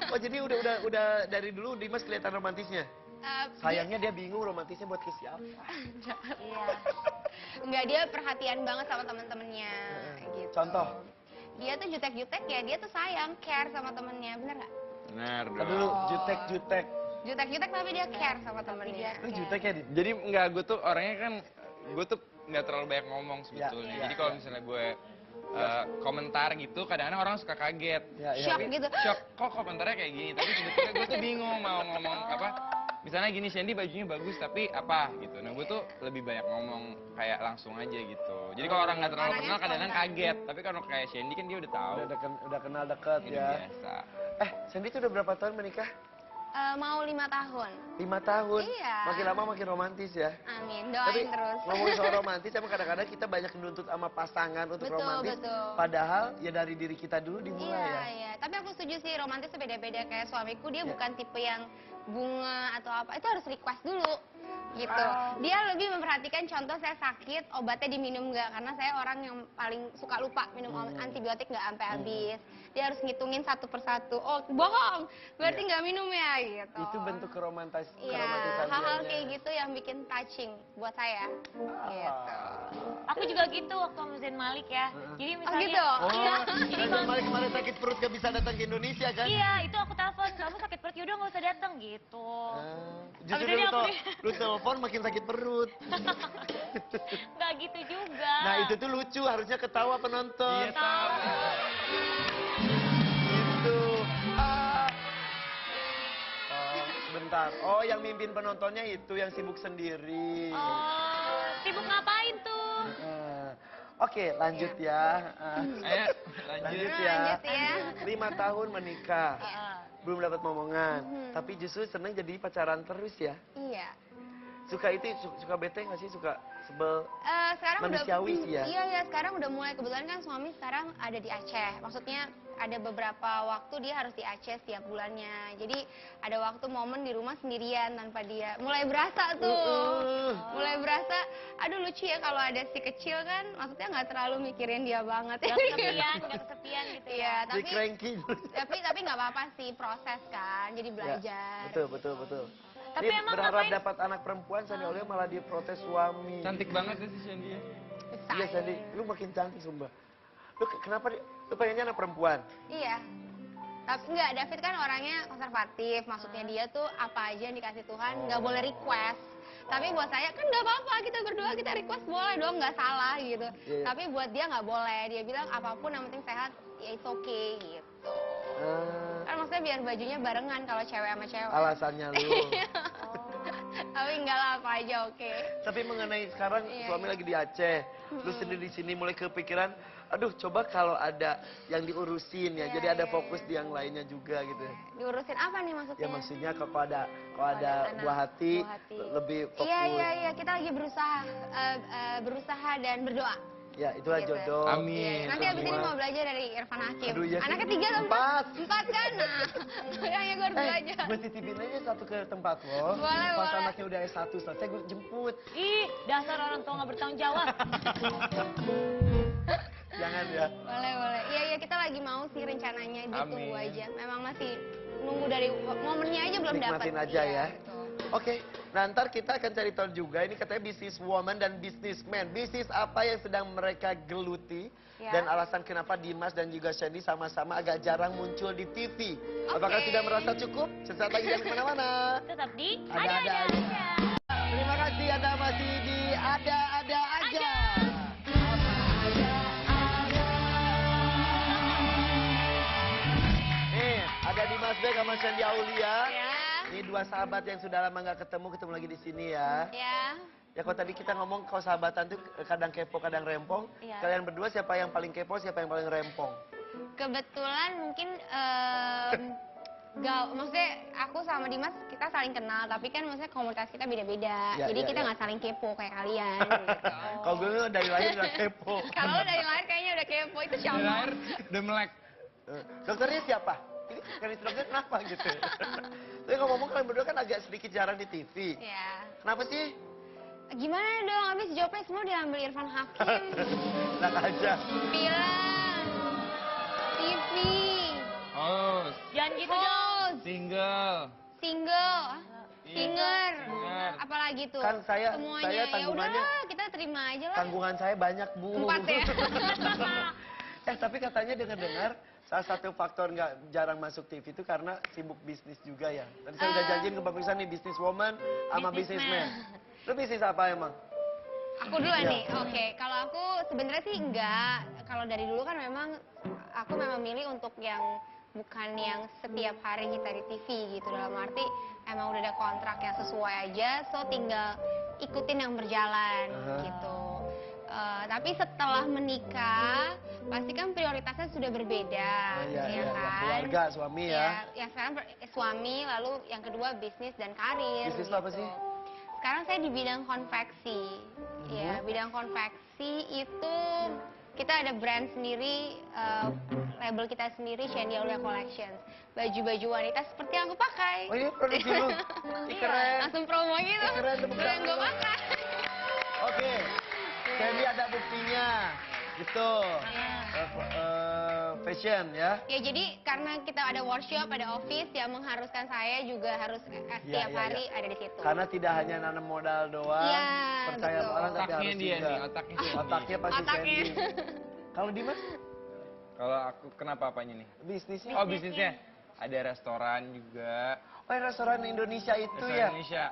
Oh jadi udah dari dulu Dimas kelihatan romantisnya. Sayangnya dia bingung romantisnya buat ke siapa. Iya. Enggak, dia perhatian banget sama temen-temennya gitu. Contoh. Dia tuh jutek-jutek ya, dia tuh sayang, care sama temennya, bener nggak? Benar Kan dong. dulu jutek. Jutek-jutek tapi dia care sama temennya. Lu jutek ya, Dit? Jadi enggak, gue tuh orangnya kan, gue tuh nggak terlalu banyak ngomong sebetulnya. Iya, Jadi kalau misalnya gue komentar gitu, kadang-kadang orang suka kaget. Ya, ya. Shock gitu. Shock, kok komentarnya kayak gini? Tapi sebetulnya gue tuh bingung mau ngomong apa. Misalnya gini, Shandy bajunya bagus tapi apa gitu. Nah gue tuh lebih banyak ngomong kayak langsung aja gitu. Jadi kalau orang nggak terlalu Orangnya kenal kadang-kadang spontan. kaget. Tapi kalau kayak Shandy kan dia udah tahu. Udah kenal deket Ini ya. biasa. Sandy tuh udah berapa tahun menikah? Mau 5 tahun. 5 tahun. Iya. Makin lama makin romantis ya. Amin, Tapi doain terus. ngomongin soal romantis, emang kadang-kadang kita banyak menuntut sama pasangan untuk Betul, romantis. betul. Padahal ya dari diri kita dulu dimulai Iya, ya. iya. Tapi aku setuju sih, romantis tuh beda-beda. Kayak suamiku, dia Iya. bukan tipe yang bunga atau apa. Itu harus request dulu, gitu. Oh. Dia lebih memperhatikan, contoh saya sakit, obatnya diminum nggak. Karena saya orang yang paling suka lupa minum antibiotik nggak sampai habis. Dia harus ngitungin satu persatu. Oh, bohong, berarti Iya. nggak minum ya, gitu. Itu bentuk keromantisan Iya, hal-hal kayak gitu yang bikin touching buat saya. Gitu. Aku juga gitu waktu sama Zain Malik ya. Jadi Oh misalnya gitu? Oh, Iya, jadi dan kalau kemarin sakit perut gak bisa datang ke Indonesia kan? iya, itu aku telepon, kamu sakit perut, yaudah nggak usah datang gitu. Justru Abis ini aku lu telepon makin sakit perut. Nggak gitu juga. Nah itu tuh lucu, harusnya ketawa penonton. Iya, tahu. Gitu. Ah. Oh, sebentar. Oh, yang mimpin penontonnya itu yang sibuk sendiri. Oh, sibuk ngapain tuh? Oke, lanjut ya. Ayo, lanjut. Lanjut ya. Lanjut ya. 5 tahun menikah. Heeh. Belum dapat momongan. Tapi justru seneng jadi pacaran terus ya. Iya. Suka itu, suka bete nggak sih? Suka sebel? Sekarang Manusiawi sih ya. Iya, iya, sekarang udah mulai. Kebetulan kan suami sekarang ada di Aceh. Maksudnya ada beberapa waktu dia harus di Aceh setiap bulannya. Jadi ada waktu momen di rumah sendirian tanpa dia. Mulai berasa tuh. Mulai berasa, aduh lucu ya kalau ada si kecil kan. Maksudnya nggak terlalu mikirin dia banget. Nggak kesepian gitu Iya, ya. Si cranky. tapi nggak apa-apa sih, proses kan. Jadi belajar. Ya, betul. Tapi Ini emang berharap ngapain- dapat anak perempuan, Sandy Aulia malah diprotes suami. Cantik banget ya si Shandy ya. Iya Sandy, lu makin cantik sumpah. Lu kenapa lu pengennya anak perempuan? Iya. Tapi enggak, David kan orangnya konservatif. Maksudnya dia tuh apa aja yang dikasih Tuhan, nggak boleh request. Tapi buat saya kan nggak apa-apa, kita berdua kita request boleh dong, nggak salah gitu. Iya. Tapi buat dia nggak boleh. Dia bilang apapun yang penting sehat, ya it's okay gitu. Kan maksudnya biar bajunya barengan kalau cewek sama cewek. Alasannya lu. Tapi enggak lah, apa aja oke. Tapi mengenai sekarang Iya, suami iya. lagi di Aceh, lu sendiri di sini mulai kepikiran, aduh coba kalau ada yang diurusin ya, Iya, jadi ada iya, fokus di yang lainnya juga gitu. Diurusin apa nih maksudnya? Ya maksudnya kalau ada anak, buah hati, buah hati. lebih fokus. Iya, kita lagi berusaha dan berdoa. Ya, itulah Gitu. jodoh. Amin. Iya, nanti abis ini mau belajar dari Irfan Hakim. Aduh, iya sih. Anak ketiga Empat. empat kan? Nah, makanya gue harus belajar. Gue titipin aja satu ke tempat lo. Boleh, Pas boleh. anaknya udah S1 selesai, gue jemput. Ih, dasar orang tua nggak bertanggung jawab. Jangan ya. Boleh, boleh. Iya, iya, kita lagi mau sih rencananya, ditunggu Amin. aja. Memang masih nunggu dari momennya aja belum dapat. Nikmatin aja Iya, ya. betul. Oke, nah ntar kita akan cari tahu juga, ini katanya business woman dan businessman. Bisnis apa yang sedang mereka geluti, Ya. dan alasan kenapa Dimas dan juga Shandy sama-sama agak jarang muncul di TV. Apakah Oke. sudah merasa cukup? Sesaat lagi jangan kemana-mana. Tetap di Ada-ada aja. Terima kasih Anda masih di Ada-Ada Aja. Nih, ada Dimas Beck sama Shandy Aulia. Ya, Ini dua sahabat yang sudah lama nggak ketemu lagi di sini ya. ya. Ya kalau tadi kita ngomong kalau sahabatan tuh kadang kepo, kadang rempong. Iya. Kalian berdua siapa yang paling kepo, siapa yang paling rempong? Kebetulan mungkin maksudnya aku sama Dimas kita saling kenal, tapi kan maksudnya komunitas kita beda-beda. Ya, Jadi ya, kita ya. nggak saling kepo kayak kalian. Gitu. Kalau gue dari lahir udah kepo. Kalau lo dari lahir kayaknya udah kepo, itu Di siapa? lahir udah melek. Dokternya siapa? Ini garis dokter kenapa gitu? Tapi ngomong kalian berdua kan agak sedikit jarang di TV. Ya. Kenapa sih? Gimana dong, habis jawabnya semua diambil Irfan Hakim. Enak aja. Film, TV, Oh, Jangan gitu dong. host, single. single, Iya, singer, singer. apalagi tuh? Kan saya Semuanya. Ya tanggungannya- udahlah, kita terima aja lah. Tanggungan saya banyak, Bu. 4 ya. Tapi katanya dengar-dengar salah satu faktor nggak jarang masuk TV itu karena sibuk bisnis juga ya. Tadi saya udah janjiin ke pemirsa nih business woman sama Businessman. businessman. Lu bisnis apa emang? Aku duluan Iya. nih. Oke, kalau aku sebenarnya sih enggak. Kalau dari dulu kan memang aku memang milih untuk yang bukan yang setiap hari kita di TV gitu. Dalam arti emang udah ada kontrak yang sesuai aja, so tinggal ikutin yang berjalan Aha. gitu. Tapi setelah menikah, pasti kan prioritasnya sudah berbeda, Oh, iya, ya iya, iya. kan? Keluarga, suami ya. Yang sekarang suami, lalu yang kedua bisnis dan karir. Bisnis lo apa sih? Sekarang saya di bidang konveksi. Ya, bidang konveksi itu kita ada brand sendiri, label kita sendiri, Shandy Aulia Collections. Baju-baju wanita seperti yang aku pakai. Oh ini produksi lu? Ih, keren. Langsung promo gitu. Keren, tepuk Udah yang gue tangan. pakai. Oke. Jadi ada buktinya. Gitu. Fashion ya. Ya jadi karena kita ada workshop, ada office yang mengharuskan saya juga harus setiap Iya, iya, hari iya. ada di situ. Karena tidak hanya nanam modal doang, Iya, percaya betul. orang tapi Otaknya harus dia juga. nih, otaknya Shandy. Otaknya pasti Otaknya. Shandy. Kalau Dimas, Kalau aku kenapa apanya nih? bisnisnya? Oh, bisnisnya. Ada restoran juga. Oh, restoran Indonesia itu Restoran ya? Indonesia.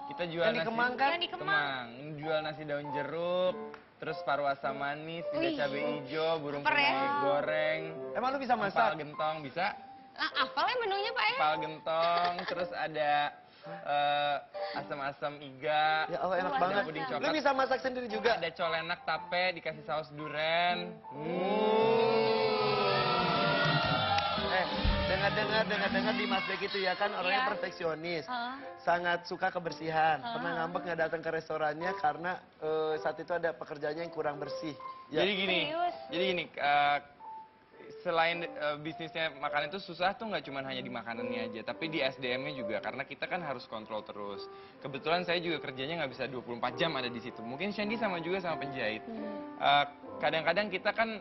Kita jual Yang di nasi. Kemang kan? Yang di Kemang. Kemang. Jual nasi daun jeruk, terus paru asam manis, Wih. tiga cabai hijau, burung Super ya. puyuh goreng, Emang lu bisa empal masak? gentong bisa, Apa lah menunya Pak ya? empal gentong, terus ada asam-asam iga, Ya Allah enak Luar banget. puding Lu coklat. bisa masak sendiri juga? ada colenak tape dikasih saus duren. Dengar Dimas Beck itu ya kan orangnya Iya. perfeksionis. Heeh. Sangat suka kebersihan. Pernah ngambek nggak datang ke restorannya karena saat itu ada pekerjaannya yang kurang bersih. Ya. Jadi gini, Serius? selain bisnisnya makanan itu susah tuh nggak cuma hanya di makanannya aja, tapi di SDM-nya juga karena kita kan harus kontrol terus. Kebetulan saya juga kerjanya nggak bisa 24 jam ada di situ. Mungkin Shandy sama juga sama penjahit. Kadang-kadang kita kan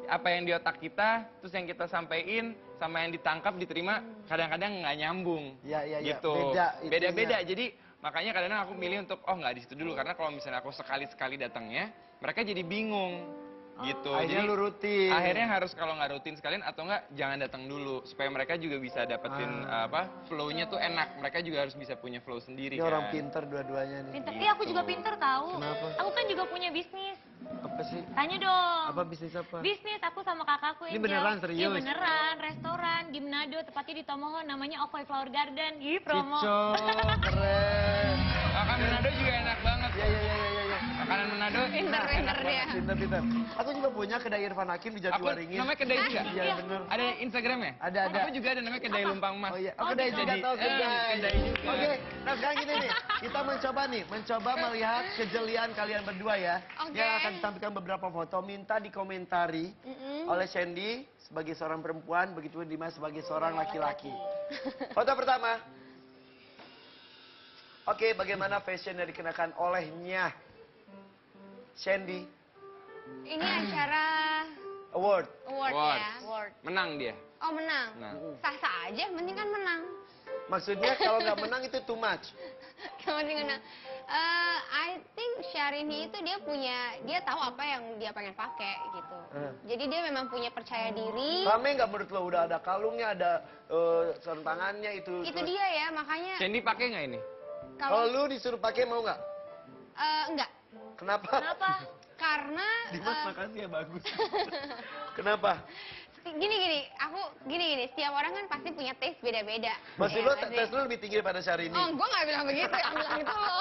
apa yang di otak kita, terus yang kita sampein sama yang ditangkap diterima, kadang-kadang nggak nyambung. Iya, iya, iya. Gitu. Beda itunya. Beda-beda. Jadi makanya kadang-kadang aku milih untuk nggak di situ dulu karena kalau misalnya aku sekali-sekali datangnya, mereka jadi bingung. Gitu. Akhirnya Jadi lu rutin. akhirnya harus kalau nggak rutin sekalian atau nggak jangan datang dulu supaya mereka juga bisa dapetin flow-nya tuh enak. Mereka juga harus bisa punya flow sendiri Ini kan. orang pinter dua-duanya nih. Pinter. Iya, aku juga Gitu. pinter tahu. Kenapa? Aku kan juga punya bisnis. Apa sih? Tanya dong. Apa bisnis apa? Bisnis aku sama kakakku Ini Angel. beneran, serius? Iya beneran, restoran di Manado, tepatnya di Tomohon, namanya Okoy Flower Garden. Ih, promo. Cico, keren. Kan Manado juga enak banget. Ya, ya, ya, ya, ya. Makanan Manado. Pinter-pinter dia. Pinter-pinter. Aku juga punya kedai Irfan Hakim di Aku Jatiwaringin. namanya kedai juga. Iya bener. Ada Instagramnya? Ada. Aku juga ada namanya kedai Lumpang Mas. Oh iya, kedai juga Jadi, tahu kedai. kedai juga. Oke, nah sekarang gini nih, kita mencoba melihat kejelian kalian berdua ya. Oke. Yang akan ditampilkan beberapa foto, minta dikomentari oleh Sandy sebagai seorang perempuan, begitu Dimas sebagai seorang laki-laki. Foto pertama. Oke, bagaimana fashion yang dikenakan olehnya Sandy? Ini acara Award. award Award. ya. Menang dia. Oh menang. Nah. Sah-sah aja, penting kan menang. Maksudnya kalau nggak menang itu too much. Yang penting menang. I think Syahrini itu dia tahu apa yang dia pengen pakai gitu. Jadi dia memang punya percaya diri. Rame nggak menurut lo? Udah ada kalungnya, ada sarung tangannya itu. Itu dia ya, makanya Sandy pakai nggak ini? Kalau kalau lu disuruh pakai mau nggak? enggak. Kenapa? Kenapa? Karena Dimas makasih ya bagus. Kenapa? gini, setiap orang kan pasti punya taste beda-beda. Maksud Ya, lo pasti. tes lu lebih tinggi daripada Syahrini? Oh, gue nggak bilang begitu, yang bilang itu lo.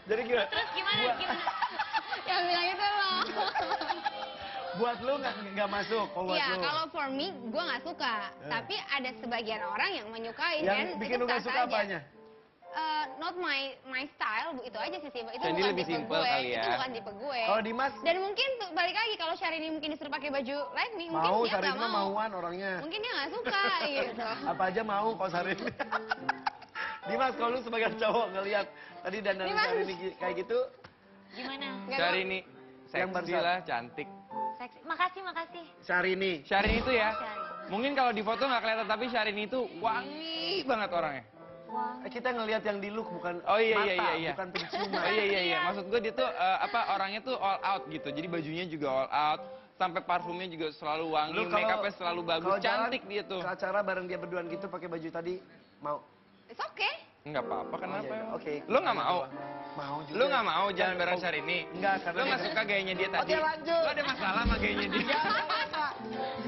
Jadi gimana? Terus gimana? Yang bilang itu lo. Buat lu nggak masuk, kalau buat Iya, lu. kalau for me, gue nggak suka. Tapi ada sebagian orang yang menyukai Yang dan bikin itu lu nggak sah suka aja. apanya? Not my style, itu aja sih. Itu Sandy bukan lebih tipe simple gue. kali ya. Itu bukan tipe gue. Kalau Dimas Dan mungkin balik lagi kalau Syahrini mungkin disuruh pakai baju like me, mungkin mau, dia Syahrini nggak mah mau. mauan orangnya. Mungkin dia nggak suka gitu. Apa aja mau kalau Syahrini. Dimas, kalau lu sebagai cowok ngelihat tadi dandan Dimas. Syahrini kayak gitu, Gimana? Nggak Syahrini Yang seksi barusan. lah, cantik. Seksi. Makasih. Syahrini. Syahrini itu ya, Syahrini. mungkin kalau di foto nggak kelihatan tapi Syahrini itu wangi banget orangnya. Wah. Kita ngelihat yang di look bukan Oh iya, mata, iya, iya. bukan penciuman. Oh iya. Maksud gue dia tuh orangnya tuh all out gitu. Jadi bajunya juga all out, sampai parfumnya juga selalu wangi, Lu kalau- make upnya selalu bagus, kalau jalan cantik dia tuh. Ke acara bareng dia berduaan gitu pakai baju tadi, mau? It's okay. Enggak apa-apa, kenapa? Oh, iya, Oke. Lu nggak mau? Mau juga. Lu nggak mau jalan Dan- bareng oh, Syahrini? Enggak, karena Lu nggak dia- suka gayanya dia tadi? Oke, lanjut. Lu ada masalah sama gayanya dia?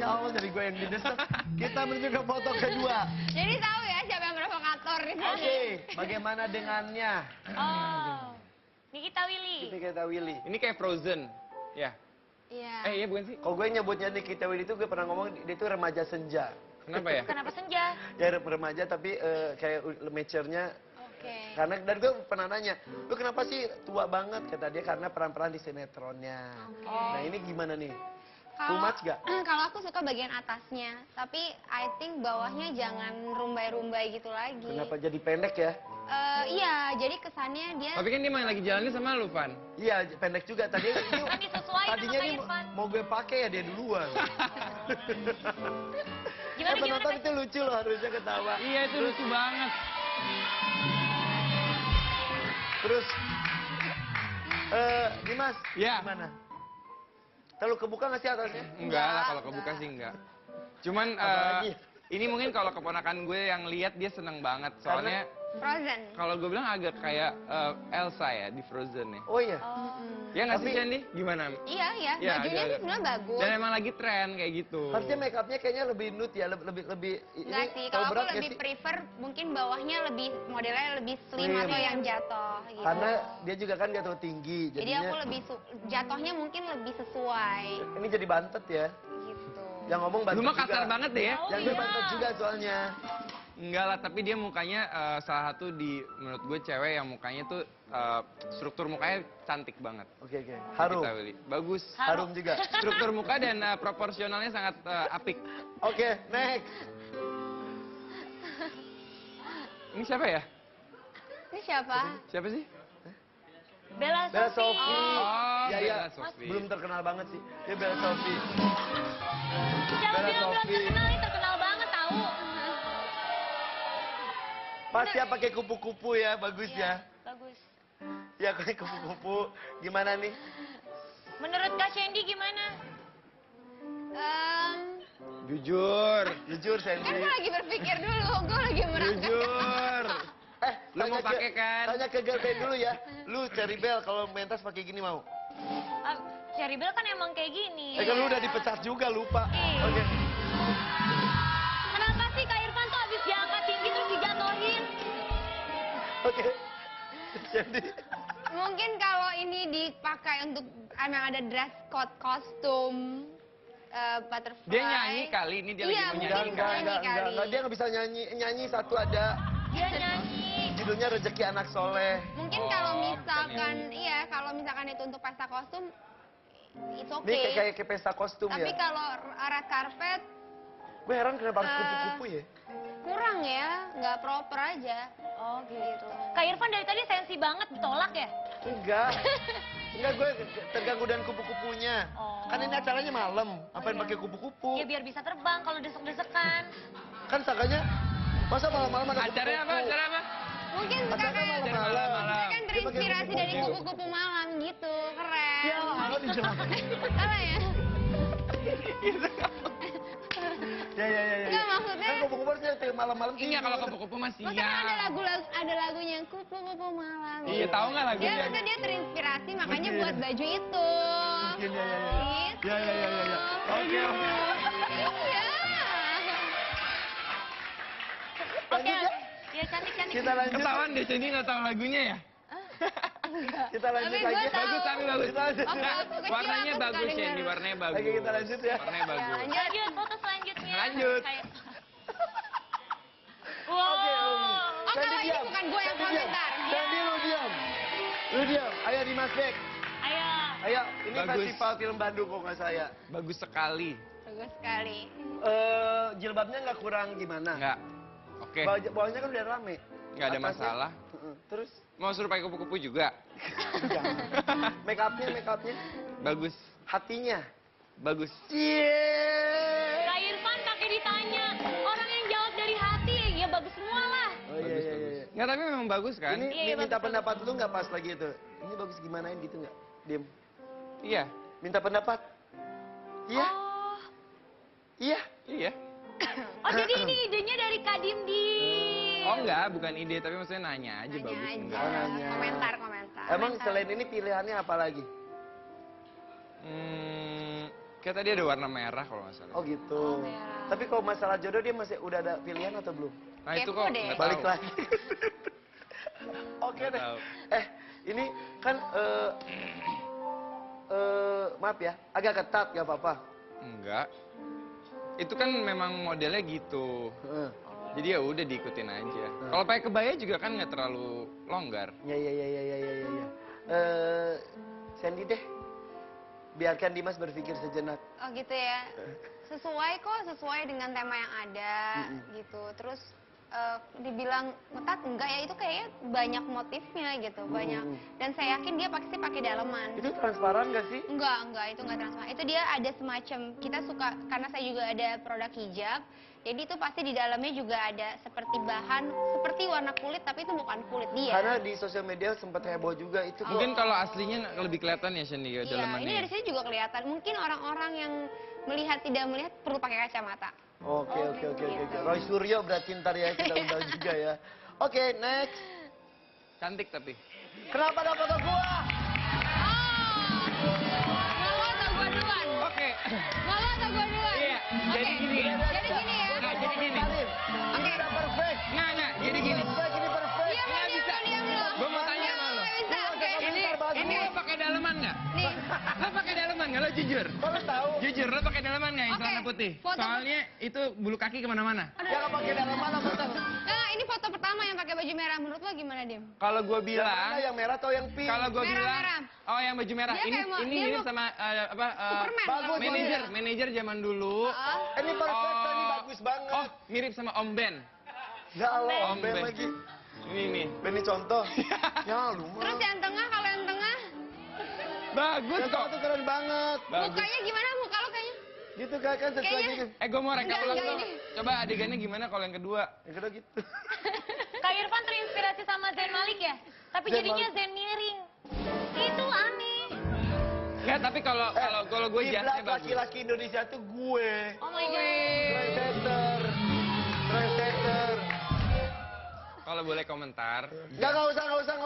Ya Allah, jadi gue yang didesek. Kita menuju ke foto kedua. Jadi tahu ya siapa yang provokator di sini. Oke, bagaimana dengannya? Oh. Nikita Willy. Ini kita Willy. Ini kayak Frozen. Ya. Iya. Iya bukan sih? Kalau gue nyebutnya Nikita Willy itu gue pernah ngomong dia itu remaja senja. Kenapa ya? Kenapa senja? Ya remaja tapi kayak mature-nya. Oke. Karena dan gue pernah nanya, lu kenapa sih tua banget? Kata dia karena peran-peran di sinetronnya. Nah ini gimana nih? Too much gak? Kalau aku suka bagian atasnya, tapi I think bawahnya jangan rumbai-rumbai gitu lagi. Kenapa jadi pendek ya? Iya, jadi kesannya dia Tapi kan dia main lagi jalannya sama lu, Van. Iya pendek juga tadi. Kan disesuaikan Tadinya sama nih Irfan. mau gue pakai ya dia duluan. Gimana, penonton gimana? itu lucu loh harusnya ketawa. Iya itu lucu banget. Terus, Dimas, Ya. gimana? Terlalu kebuka nggak sih atasnya? Enggak lah, kalau kebuka sih enggak. Cuman Apalagi? ini mungkin kalau keponakan gue yang lihat dia seneng banget. Soalnya Frozen. kalau gue bilang agak kayak Elsa ya di Frozen ya. Oh iya. Ya nggak sih Tapi- Sandy? Gimana? Iya, iya. Ya, Bajunya agak- sih sebenarnya bagus. Dan emang lagi tren kayak gitu. Harusnya make upnya kayaknya lebih nude ya, lebih. Enggak sih, terlalu kalau aku berat nggak lebih sih? prefer mungkin bawahnya lebih modelnya lebih slim Slim. atau yang jatuh gitu. Karena dia juga kan jatuh tinggi, Jadi jadinya aku lebih jatuhnya mungkin lebih sesuai ini jadi bantet ya. gitu. Yang ngomong bantet Lu mah juga. kasar banget deh ya. Yang gue bantet juga soalnya. Enggak lah, tapi dia mukanya salah satu menurut gue cewek yang mukanya tuh struktur mukanya cantik banget. Oke. Harum. Nikita Willy. Bagus. Harum juga. Struktur muka dan proporsionalnya sangat apik. Oke, next. Ini siapa ya? Ini siapa? Siapa sih? Bella Bella Sophie. Sophie. Oh, Ya, Bella ya. Sophie. Belum terkenal banget sih. Dia Bella Sophie. Jangan Bella bilang belum Sophie. terkenal, ini terkenal banget tahu. Pas ya pakai kupu-kupu ya, bagus ya. Bagus. Ya pakai kupu-kupu. Gimana nih? Menurut Kak Sandy gimana? Jujur. Jujur, Kan Sandy. gue lagi berpikir dulu, gue lagi merangkak. Jujur. Lu tanya mau pakai kan? Tanya ke girlfriend dulu ya. Lu Cherry Bell kalau mentas pakai gini mau? Cherry Bell kan emang kayak gini. Kan lu udah dipecat juga, lupa. Iya. Oke. Kenapa sih Kak Irfan tuh habis diangkat tinggi terus dijatuhin? Oke. Sandy. Mungkin kalau ini dipakai untuk emang ada dress code kostum butterfly. Dia nyanyi kali, ini dia Iya, lagi mau mungkin nyanyi. nyanyi kali. Dia nggak bisa nyanyi. Nyanyi satu ada. Dia nyanyi. Judulnya Rezeki Anak Soleh. Mungkin Oh, kalau bukan misalkan, iya kalau misalkan itu untuk pesta kostum, it's Ini okay. kayak pesta kostum Tapi ya. kalau red carpet Gue heran kenapa harus kupu-kupu ya. kurang ya, nggak proper aja. Oh gitu. Kak Irfan dari tadi sensi banget ditolak ya? Enggak. Enggak, gue terganggu dengan kupu-kupunya. Oh. Kan ini acaranya malam. Apain iya. pakai kupu-kupu? Ya biar bisa terbang kalau desek-desekan. Kan sakanya masa malam-malam ada Acaranya apa? Acara apa? Mungkin Acara kan malam-malam. kan Dia pakai terinspirasi dari kupu-kupu. kupu-kupu malam gitu, keren. Ya, halo dijelasin. Salah ya? Ya. Enggak, maksudnya- Kan kupu-kupu harusnya tiap malam-malam Iya, kalau kupu-kupu masih Maksudnya kan ada siang. ada lagunya kupu-kupu malam. Iya, tahu nggak Dia lagunya? maksudnya dia terinspirasi makanya Mungkin. buat baju itu. Mungkin, ya. Gitu. Ya. Oke. Iya. Oke. Lanjut ya. Ya cantik-cantik. Kita lanjut. Ketahuan deh, Cindy nggak tahu lagunya ya? Kita lanjut Tapi lagi. gue ya. tahu. Bagus, tapi bagus. Kita lanjut. Waktu aku kecil Warnanya aku suka bagus, denger. Cindy. Warnanya bagus. Oke, kita lanjut ya. Warnanya bagus. Lanjut, foto selanjutnya. Lanjut. Wow. Oke, Oh, Sandy kalau ini diam. bukan gue yang Sandy diam. komentar. Sandy lu diam. Lu diam. Ayo Dimas Bek. Ayo. Ayo, ini Bagus. festival film Bandung kok nggak saya. Bagus sekali. Bagus sekali. Jilbabnya nggak kurang gimana? Nggak. Oke, Bawahnya kan udah rame. nggak ada Atasnya? masalah. Heeh. Terus? Mau suruh pakai kupu-kupu juga? Make upnya? Bagus. Hatinya? Bagus. Cie. Kak Irfan pakai ditanya. Orang yang jawab dari hati, ya bagus semua lah. Oh iya, Bagus, iya, bagus. iya. Nggak, tapi memang bagus kan? Ini Iya, iya, minta bagus, pendapat lu nggak pas lagi itu? Ini bagus gimanain gitu nggak? Diem. Iya. Minta pendapat? Iya? Oh. Iya? Iya. Oh jadi ini idenya dari Kak Dimdi. Oh enggak, bukan ide, tapi maksudnya nanya aja Nanya bagus aja. enggak. Oh, nanya. Komentar. Emang selain ini pilihannya apa lagi? Kayak tadi ada warna merah kalau nggak salah. Oh gitu. Oh, merah. Tapi kalau masalah jodoh dia masih udah ada pilihan atau belum? Nah itu kepo kok deh. nggak Balik tahu. lagi. Oke Nggak deh. tahu. Ini kan maaf ya, agak ketat gak apa-apa. Enggak. Itu kan memang modelnya gitu. Heeh. Jadi ya udah diikutin aja. Kalau pakai kebaya juga kan nggak terlalu longgar. Ya. Sandy deh, biarkan Dimas berpikir sejenak. Oh gitu ya. Sesuai dengan tema yang ada gitu. Terus dibilang ngetat enggak ya, itu kayaknya banyak motifnya gitu, banyak. Dan saya yakin dia pasti pakai daleman. Itu transparan gak sih? Enggak, itu enggak transparan. Itu dia ada semacam, kita suka, karena saya juga ada produk hijab, jadi itu pasti di dalamnya juga ada seperti bahan, seperti warna kulit, tapi itu bukan kulit dia. Karena di sosial media sempat heboh juga itu. Mungkin kalau aslinya lebih kelihatan ya Shandy ya Iya, ini dalamannya. dari sini juga kelihatan. Mungkin orang-orang yang melihat tidak melihat perlu pakai kacamata. Oke. gitu. Roy Suryo berarti ntar ya kita undang juga ya. Oke, next. Cantik tapi. Kenapa ada foto gua? Mau atau gua duluan? Oke. Mau atau gua duluan? Iya, jadi Oke. gini. Jadi gini ya. Nggak, jadi gini. Ini udah perfect. Nggak, jadi gini. Perfect, ini perfect. Diam Nggak lo, bisa. diam lo. Gua mau tanya sama lo. Nggak bisa, oke. Ini lo pakai daleman nggak? Nih, Lo pakai daleman nggak? Lo jujur. Kalau tahu, Jujur, lo pakai daleman nggak yang Oke, celana putih? foto- Soalnya itu bulu kaki kemana-mana. yang pakai dalaman apa tuh? nah, ini foto pertama yang pakai baju merah. Menurut lo gimana, Dim? Kalau gue Yang bilang, mana, yang merah atau yang pink? kalau gue Merah, bilang, merah. oh yang baju merah. Dia Ini kayak mau- ini dia mirip mau- sama Superman. bagus, manajer, iya. manajer zaman dulu. Ini perfect, ini bagus banget. Oh, mirip sama Om Ben. Enggak lo, Om Ben Ben. lagi. Ini nih. Benny contoh. Ya lu Terus mah. yang tengah, kalau yang tengah, Bagus Yang kok. tuh keren banget. Bagus. mukanya gimana? Muka lo kayaknya. Gitu kan sesuai Kayaknya- gitu. Gue mau rekap ulang Enggak, dong. ini. Coba adegannya gimana kalau yang kedua? Yang kedua gitu. Kak Irfan terinspirasi sama Zain Malik ya? Tapi Zain jadinya Malik. Zain miring. Itu aneh. Enggak, tapi kalau gue Kiblat jasnya bagus. laki-laki Indonesia tuh gue. Oh my god. Trendsetter. Trendsetter. Kalau boleh komentar, Enggak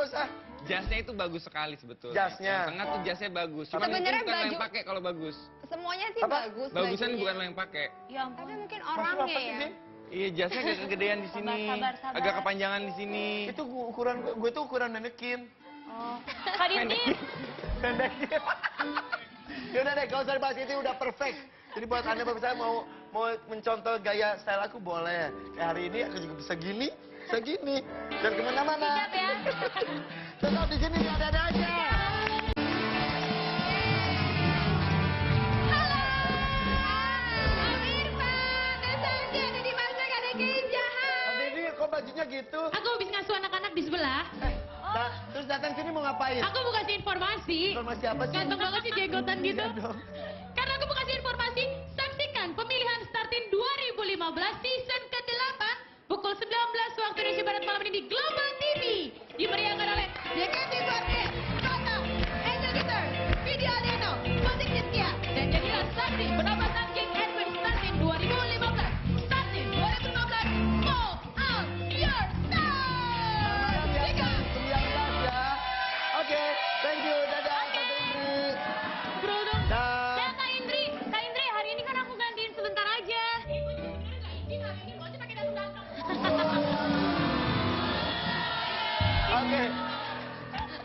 usah. jasnya itu bagus sekali sebetulnya. Jasnya. Yang tengah tuh jasnya bagus. Cuma Sebenarnya mungkin bukan lo yang baju- pakai kalau bagus. Semuanya sih Apa? bagus. Bagusan bajunya. bukan lo yang pakai. Ya ampun. Tapi mungkin Maksud orangnya apa sih, ya. Dim? Iya, jasnya agak kegedean di sini. Sabar. Agak kepanjangan di sini. Itu ukuran gue tuh ukuran manekin. Oh. Kak Dinti, Pendek. Yaudah deh, kalau saya bahas itu udah perfect. Jadi buat Anda pemirsa mau mencontoh gaya style aku boleh. Kayak hari ini aku juga bisa gini. Dan kemana-mana. siap ya. Tetap di sini ada aja. Halo, Om Irfan, dan Sandy ada di Masbek, ada Kejahat. Ada ini kok bajunya gitu? Aku habis ngasuh anak-anak di sebelah. Terus datang sini mau ngapain? Aku mau kasih informasi. Informasi apa sih? Ganteng banget sih jenggotan gitu. Iya dong. Karena aku mau kasih informasi, saksikan pemilihan starting 2015 season ke-8 pukul 19 waktu Indonesia Barat malam ini di Global TV. Dimeriahkan oleh JKT48, Toto, Angel Guitar, Video Adeno, Musik Cynthia, dan jadilah saksi penobatan King Edwin starting 2015. Starting 2015, Fall Out Your Star. Jika 19 ya. Oke, thank you. Dadah, Tante Indri. bro dong. Dah. Ya Kak Indri, hari ini kan aku gantiin sebentar aja. Oke.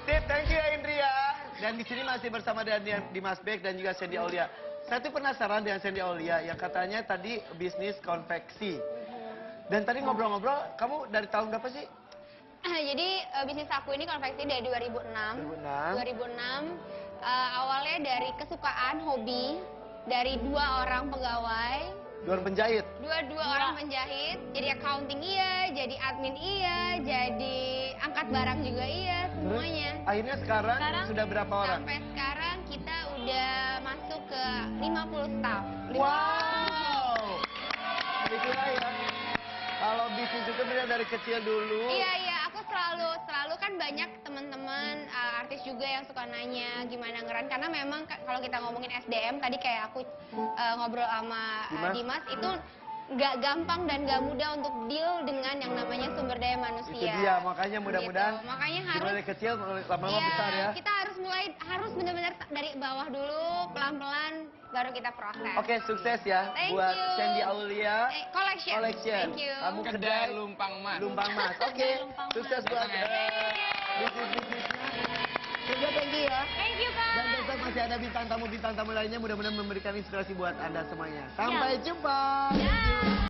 Tip, thank you ya Indri ya. Dan di sini masih bersama dengan Dimas Bek dan juga Sandy Aulia. Saya tuh penasaran dengan Sandy Aulia yang katanya tadi bisnis konveksi. Dan tadi ngobrol-ngobrol, kamu dari tahun berapa sih? Jadi bisnis aku ini konveksi dari 2006. 2006. Awalnya dari kesukaan, hobi, dari 2 orang pegawai, Jualan penjahit. dua orang penjahit, jadi accounting iya, jadi admin iya, jadi angkat barang juga iya, semuanya. Akhirnya sekarang Sekarang sudah berapa orang? Sampai sekarang kita udah masuk ke 50 staff. Wow. Itulah ya. Kalau bisnis itu benar dari kecil dulu. Iya, aku selalu kan banyak teman-teman artis juga yang suka nanya gimana ngeran, karena memang kalau kita ngomongin SDM tadi kayak aku ngobrol sama Dimas itu nggak gampang dan nggak mudah untuk deal dengan yang namanya sumber daya manusia. Itu dia, makanya mudah-mudahan Gitu. Makanya dimulai harus dari kecil lama-lama iya, besar ya. kita harus benar-benar dari bawah dulu, pelan-pelan baru kita proses. Oke, sukses ya Thank buat you. Sandy Aulia Collection. Collection. Thank you. Kamu Kedai Lumpang Mas. Lumpang Mas. Oke, Lumpang sukses buat bisnis-bisnisnya. Juga thank you ya. Thank you Kak. Dan besok masih ada bintang tamu lainnya mudah-mudahan memberikan inspirasi buat Anda semuanya. Sampai jumpa. Ya.